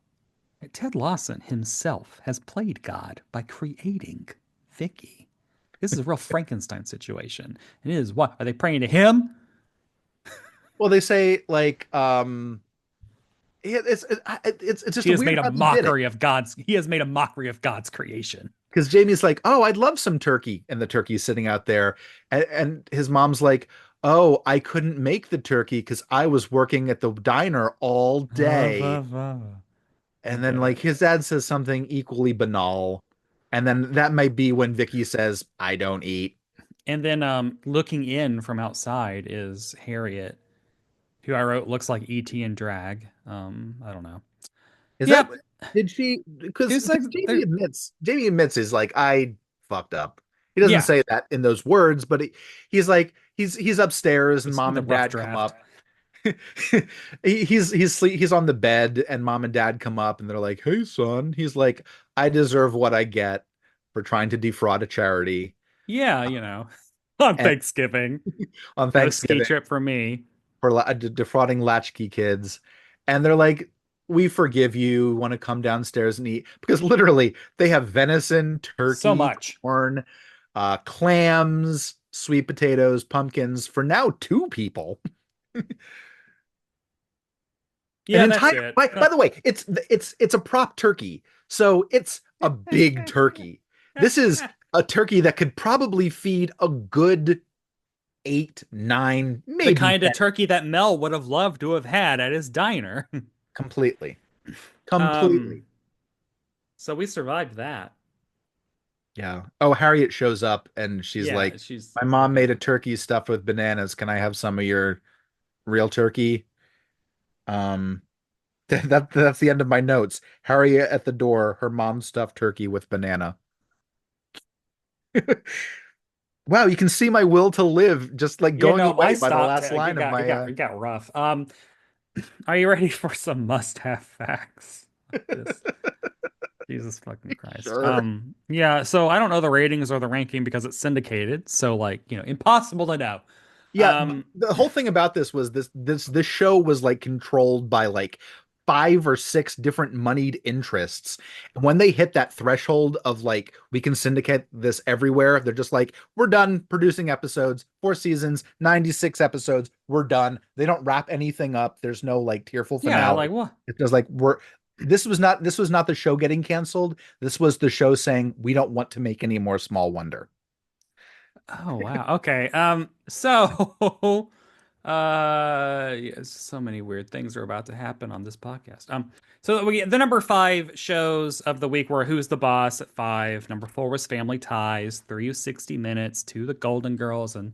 that Ted Lawson himself has played God by creating Vicky. This is a real Frankenstein situation. And it is, what are they praying to him? well, they say like, it's just He a has weird made a how they did it mockery of God's he has made a mockery of God's creation. because Jamie's like, oh, I'd love some turkey, and the turkey's sitting out there, and his mom's like, oh, I couldn't make the turkey because I was working at the diner all day. And then Okay. like his dad says something equally banal. And then that might be when Vicky says, I don't eat. And then looking in from outside is Harriet, who I wrote looks like E.T. in drag. I don't know. Is that Yep. did she because Who's like there? Jamie admits is like I fucked up. He doesn't Yeah, say that in those words, but he's like he's upstairs and just in mom the and rough dad come draft. up. He's on the bed and mom and dad come up and they're like, "Hey son." He's like, "I deserve what I get for trying to defraud a charity Yeah, on and Thanksgiving. on No ski Thanksgiving." trip for me. For defrauding latchkey kids. And they're like, we forgive you. Want to come downstairs and eat? Because literally, they have venison, So turkey, much. corn, clams, sweet potatoes, pumpkins for now two people. An Yeah, that's entire it. by the way, it's a prop turkey. So it's a big turkey. This is a turkey that could probably feed a good eight, nine, The maybe kind of 10 turkey that Mel would have loved to have had at his diner. completely. Um, Completely. so we survived that. Yeah. Oh, Harriet shows up and she's Yeah, like, she's my mom looking made a for. turkey stuffed with bananas. Can I have some of your real turkey? Um, that's the end of my notes. Harriet at the door, her mom stuffed turkey with banana. Wow, you can see my will to live just like Yeah, going no, I away by the stopped. last It line of got it my got it got rough. Are you ready for some must-have facts? This Jesus fucking Christ. sure. Yeah, so I don't know the ratings or the ranking because it's syndicated, so like, impossible to know. Yeah, Um, the whole thing about this was this show was like controlled by like five or six different moneyed interests. And when they hit that threshold of like we can syndicate this everywhere, they're just like, we're done producing episodes, 4 seasons, 96 episodes, we're done. They don't wrap anything up. There's no like tearful yeah, finale. like what? It's just like we're this was not the show getting canceled. This was the show saying we don't want to make any more Small Wonder. Oh wow. Okay. So yeah, so many weird things are about to happen on this podcast. So we the number five shows of the week were Who's the Boss at five. Number four was Family Ties. Three was 60 Minutes. Two, The Golden Girls, and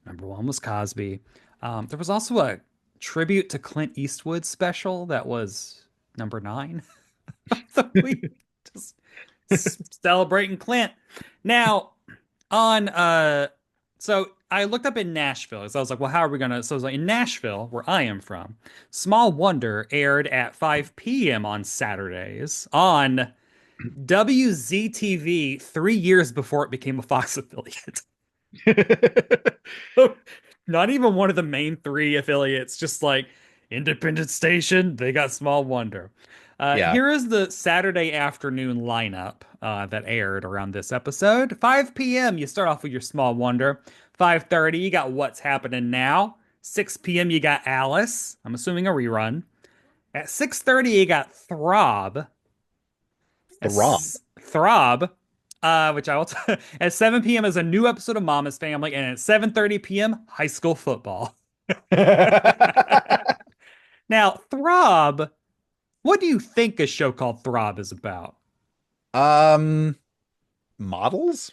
number one was Cosby. There was also a tribute to Clint Eastwood special that was number nine of the week. Just celebrating Clint. Now, on so I looked up in Nashville. So I was like, well, how are we gonna? So I was like, in Nashville, where I am from, Small Wonder aired at 5 p.m. on Saturdays on WZTV 3 years before it became a Fox affiliate. Not even one of the main three affiliates, just like independent station, they got Small Wonder. Yeah. Here is the Saturday afternoon lineup that aired around this episode. 5 p.m., you start off with your Small Wonder. 5:30, you got What's Happening Now. 6 p.m., you got Alice. I'm assuming a rerun. At 6:30, you got Throb. Throb. Throb, which I will at 7 p.m. is a new episode of Mama's Family, and at 7:30 p.m. High School Football. Now, Throb, what do you think a show called Throb is about? Um, Models?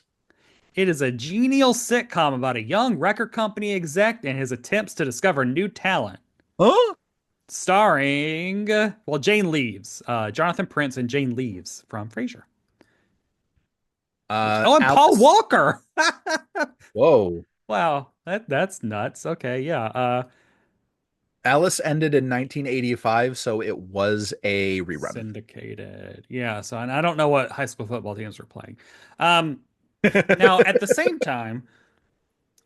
It is a genial sitcom about a young record company exec and his attempts to discover new talent. Huh? Starring, Jane Leaves, Jonathan Prince and Jane Leaves from Frasier. Oh, and Paul Alice. Walker. Whoa. Wow, that's nuts. Okay, yeah. Alice ended in 1985, so it was a rerun. Syndicated. Yeah, so and I don't know what high school football teams were playing. Um, Now at the same time,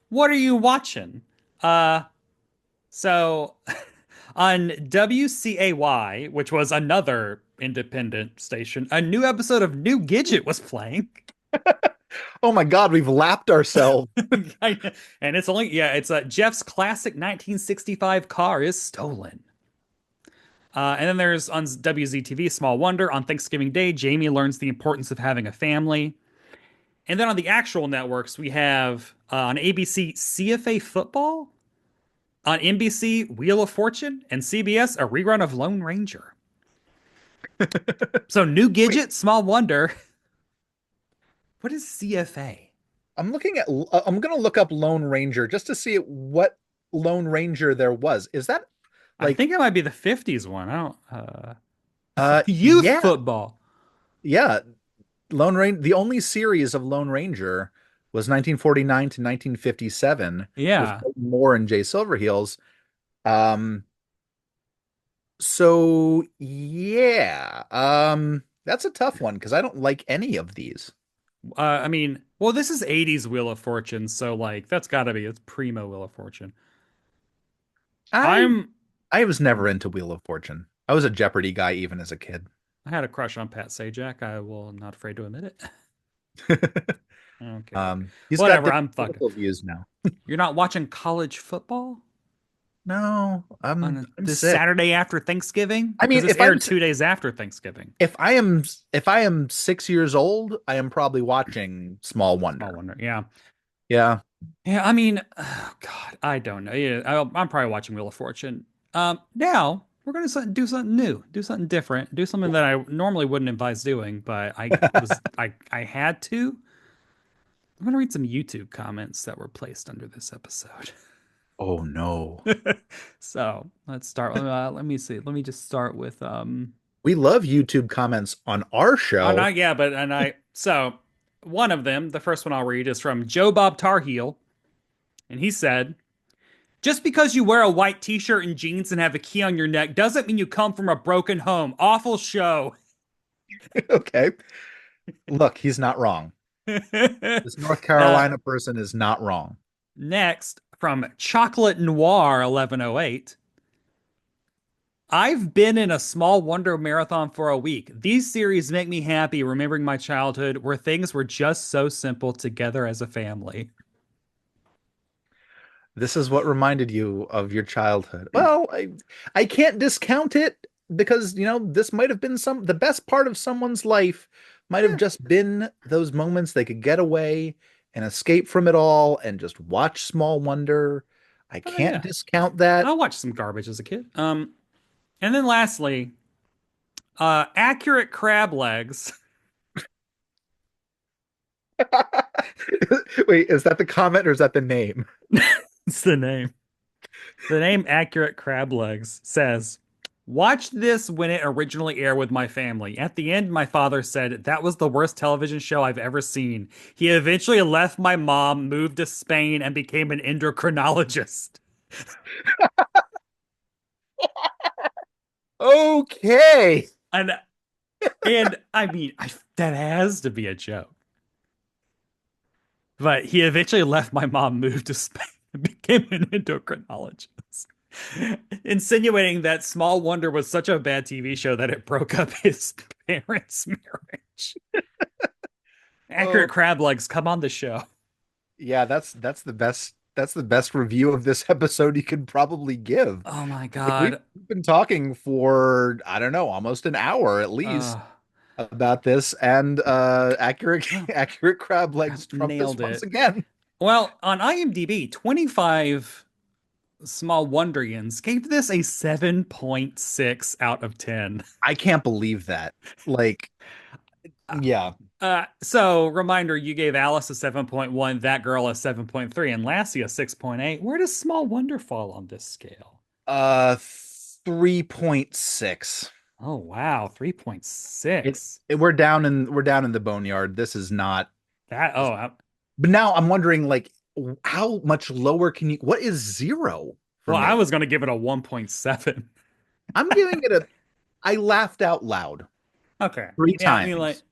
what are you watching? Uh, so on WCAY, which was another independent station, a new episode of New Gidget was playing. Oh my God, we've lapped ourselves. And it's only, yeah, it's Jeff's classic 1965 car is stolen. And then there's on WZTV, Small Wonder, on Thanksgiving Day, Jamie learns the importance of having a family. And then on the actual networks, we have on ABC, CFA Football, on NBC, Wheel of Fortune, and CBS, a rerun of Lone Ranger. So New Wait, Gidget, Small Wonder. What is CFA? I'm gonna look up Lone Ranger just to see what Lone Ranger there was. Is that I like think it might be the 50s one. I don't, youth yeah, football. yeah. Lone Ranger, the only series of Lone Ranger was 1949 to 1957 with Yeah. Colton Moore and Jay Silverheels. Um, so yeah, that's a tough one because I don't like any of these. I mean, well, this is 80s Wheel of Fortune, so like that's gotta be it's primo Wheel of Fortune. I I'm I was never into Wheel of Fortune. I was a Jeopardy guy even as a kid. I had a crush on Pat Sajak. I will not afraid to admit it. Okay. He's got Whatever, different I'm fucking. political views now. You're not watching college football No, on I'm this sick. Saturday after Thanksgiving? I Because mean, this aired 2 days after Thanksgiving. if I am 6 years old, I am probably watching Small Small Wonder. wonder. Yeah. Yeah. Yeah, I mean, oh God, I don't know. Yeah, I'm probably watching Wheel of Fortune. Now we're gonna do something new, do something different, do something that I normally wouldn't advise doing, but I had to. I'm gonna read some YouTube comments that were placed under this episode. Oh no. So let's start. Let me see. Let me just start with We love YouTube comments on our Oh, show. not yeah, but and I so one of them, the first one I'll read is from Joe Bob Tarheel, and he said, "Just because you wear a white t-shirt and jeans and have a key on your neck doesn't mean you come from a broken home. Awful show." Okay. Look, he's not wrong. This North uh, Carolina person is not wrong. Next, from Chocolate Noir 1108. I've been in a Small Wonder marathon for a week. These series make me happy remembering my childhood where things were just so simple together as a family. This is what reminded you of your childhood. Well, I can't discount it because, this might have been the best part of someone's life might have Yeah. just been those moments they could get away and escape from it all and just watch Small Wonder. I Oh can't yeah. discount that. I watched some garbage as a kid. And then lastly, accurate crab legs. Wait, is that the comment or is that the name? It's the name. The name accurate crab legs says, Watched this when it originally aired with my family. At the end, my father said that was the worst television show I've ever seen. He eventually left my mom, moved to Spain, and became an endocrinologist. Okay. And and I mean, that has to be a joke. But he eventually left my mom, moved to Spain, and became an endocrinologist, insinuating that Small Wonder was such a bad TV show that it broke up his parents' marriage. Oh, Accurate crab legs, come on the show. yeah, that's the best review of this episode you could probably give. Oh my Like we've God. been talking for, I don't know, almost an hour at least Uh, about this, and accurate well, accurate crab legs trumped us nailed once it. again. Well, on IMDb, 25 Small Wonderians gave this a 7.6 out of 10. I can't believe that. Like, yeah. So reminder, you gave Alice a 7.1, that girl a 7.3, and Lassie a 6.8. Where does Small Wonder fall on this scale? Uh 3.6. Oh wow, It, 3.6. we're down in the boneyard. This is not. That oh But now I'm wondering, like, how much lower can you? What is zero for well, I me? was gonna give it a 1.7. I'm giving it a. I laughed out loud Okay. three Yeah, I mean like times.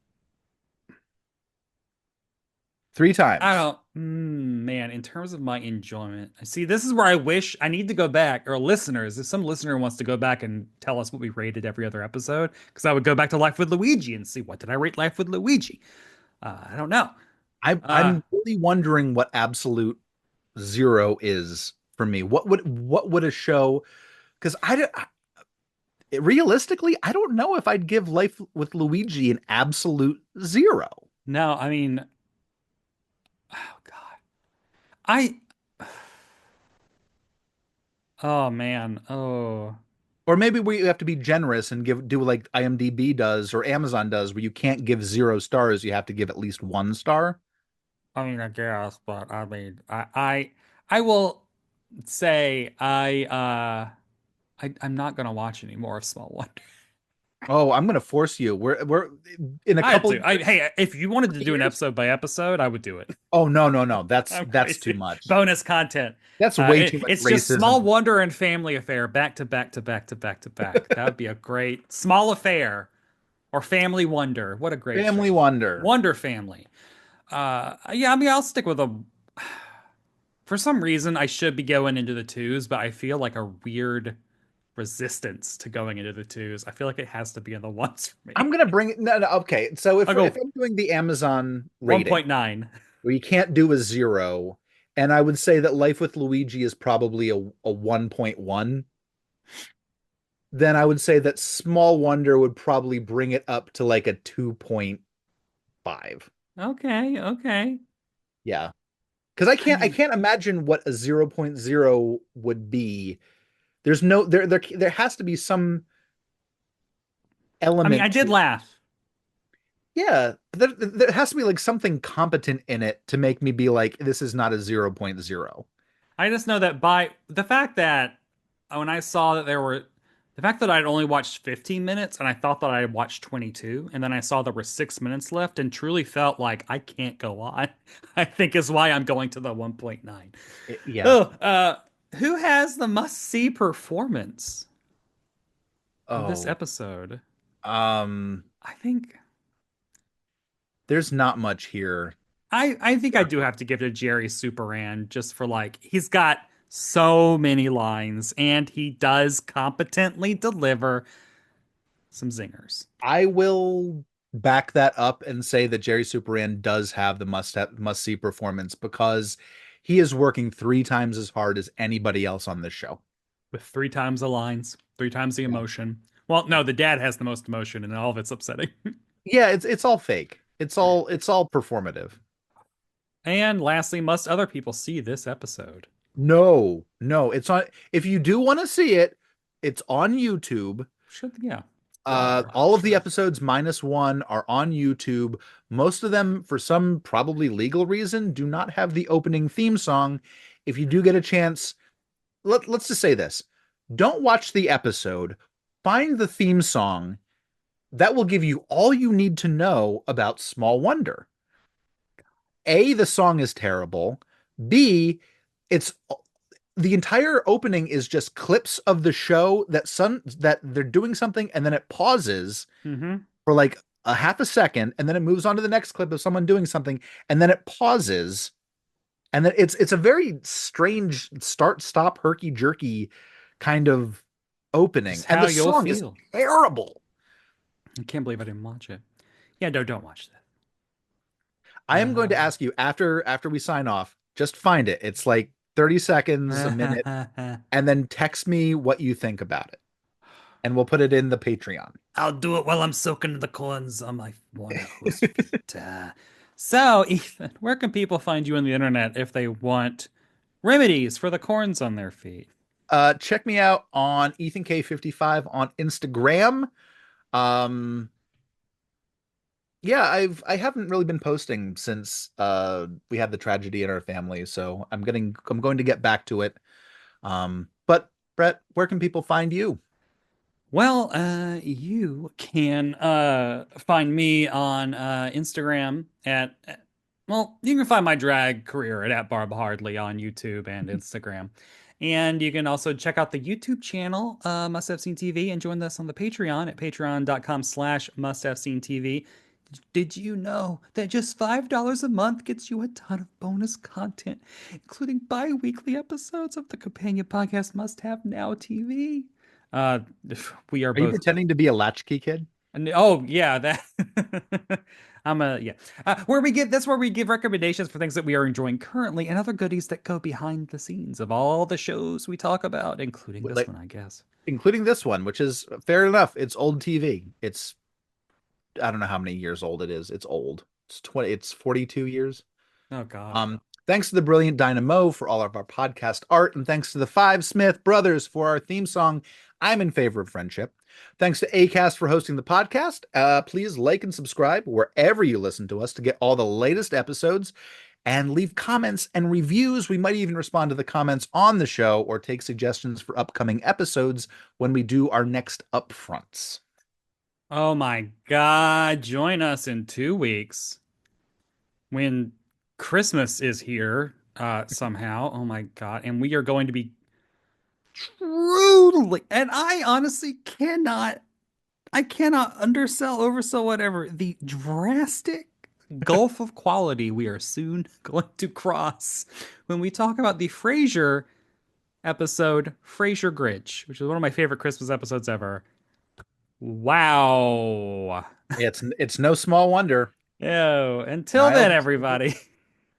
Three I times. don't man, in terms of my enjoyment. See, this is where I wish I need to go back, or listeners, if some listener wants to go back and tell us what we rated every other episode, because I would go back to Life with Luigi and see what did I rate Life with Luigi. I don't know. I Uh I'm really wondering what absolute zero is for me. What would a show? Because realistically, I don't know if I'd give Life with Luigi an absolute zero. no, I mean, oh God. I oh man. Oh. Or maybe we have to be generous and do like IMDb does or Amazon does, where you can't give 0 stars, you have to give at least 1 star. I mean, I guess, but I mean, I will say I'm not gonna watch any more of Small Wonder. Oh, I'm gonna force you. We're in a I had couple to. Hey, if you wanted to do an years. episode by episode, I would do it. Oh, no, no, no. That's I'm that's too crazy. much. Bonus content. That's way too much It's just Small racism. Wonder and Family Affair back to back to back to back to back. That would be a great Small Affair or Family Wonder. What a great Family show. Wonder. Wonder Family. Yeah, I mean, I'll stick with a. For some reason, I should be going into the twos, but I feel like a weird resistance to going into the twos. I feel like it has to be in the ones for I'm me. gonna bring it. No, no, okay. So if I'll if go I'm doing the Amazon rating, 1.9. where you can't do a zero, and I would say that Life with Luigi is probably a 1.1, then I would say that Small Wonder would probably bring it up to like a 2.5. Okay, okay. Yeah. Because I I can't I mean, can't imagine what a zero point zero would be. There's no there has to be some I element did to. laugh. Yeah, there has to be like something competent in it to make me be like, this is not a 0.0. I just know that by the fact that when I saw that the fact that I'd only watched 15 minutes and I thought that I had watched 22, and then I saw there were 6 minutes left and truly felt like I can't go on, I think is why I'm going to the 1.9. Yeah. Oh, who has the must-see performance of this Oh, episode? um, I think there's not much here. I think I do have to give it to Jerry Superan just for like he's got so many lines and he does competently deliver some zingers. I will back that up and say that Jerry Superan does have the must see performance, because he is working 3 times as hard as anybody else on this show. With three times the lines, three times the Yeah. emotion. Well, no, the dad has the most emotion and all of it's upsetting. Yeah, it's all fake. It's all performative. And lastly, must other people see this episode? No, no, it's on. If you do want to see it, it's on YouTube. Should yeah, they are, I'm All of the sure. episodes minus one are on YouTube. Most of them, for some probably legal reason, do not have the opening theme song. If you do get a chance, let's just say this. Don't watch the episode. find the theme song that will give you all you need to know about Small Wonder. A, the song is terrible. B, it's the entire opening is just clips of the show that they're doing something and then it pauses Mm-hmm. for like a half a second and then it moves on to the next clip of someone doing something and then it pauses and then it's a very strange start stop herky jerky kind of opening Just and how the you'll song is feel. terrible. I can't believe I didn't watch it. Yeah, no, don't watch I am going to ask you after we sign off, just find it. It's like 30 seconds, a minute, that. and then text me what you think about it. And we'll put it in the Patreon. I'll do it while I'm soaking the corns on my Warner host feet. So, Ethan, where can people find you on the internet if they want remedies for the corns on their feet? Check me out on Ethan K55 on Instagram. Um, yeah, I haven't really been posting since we had the tragedy in our family, so I'm going to get back to it. But Brett, where can people find you? Well, you can find me on Instagram well, you can find my drag career at Barb Hardley on YouTube and Instagram. And you can also check out the YouTube channel, Must Have Seen TV, and join us on the Patreon at patreon.com/must have seen TV. Did you know that just $5 a month gets you a ton of bonus content, including bi-weekly episodes of the companion podcast Must Have Now TV? Uh, we are Are you both. pretending to be a latchkey kid? Oh yeah, that yeah. Where we give That's where we give recommendations for things that we are enjoying currently and other goodies that go behind the scenes of all the shows we talk about, including this Like, one, I guess. including this one, which is fair enough. It's old TV. It's I don't know how many years old it is. It's old. It's 20, it's 42 years. Oh God. Thanks to the brilliant Dynamo for all of our podcast art, and thanks to the Five Smith Brothers for our theme song, I'm in Favor of Friendship. Thanks to Acast for hosting the podcast. Please like and subscribe wherever you listen to us to get all the latest episodes and leave comments and reviews. We might even respond to the comments on the show or take suggestions for upcoming episodes when we do our next upfronts. Oh my God. Join us in 2 weeks when Christmas is here, somehow. Oh my God. And we are going to be truly, and I cannot undersell, oversell, whatever, the drastic gulf of quality we are soon going to cross when we talk about the Frasier episode, Frasier Grinch, which is one of my favorite Christmas episodes ever. Wow. It's no small wonder. Oh, until then, Child. everybody,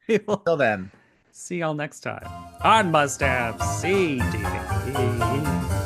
we will Until then. see y'all next time on Must Have Seen TV.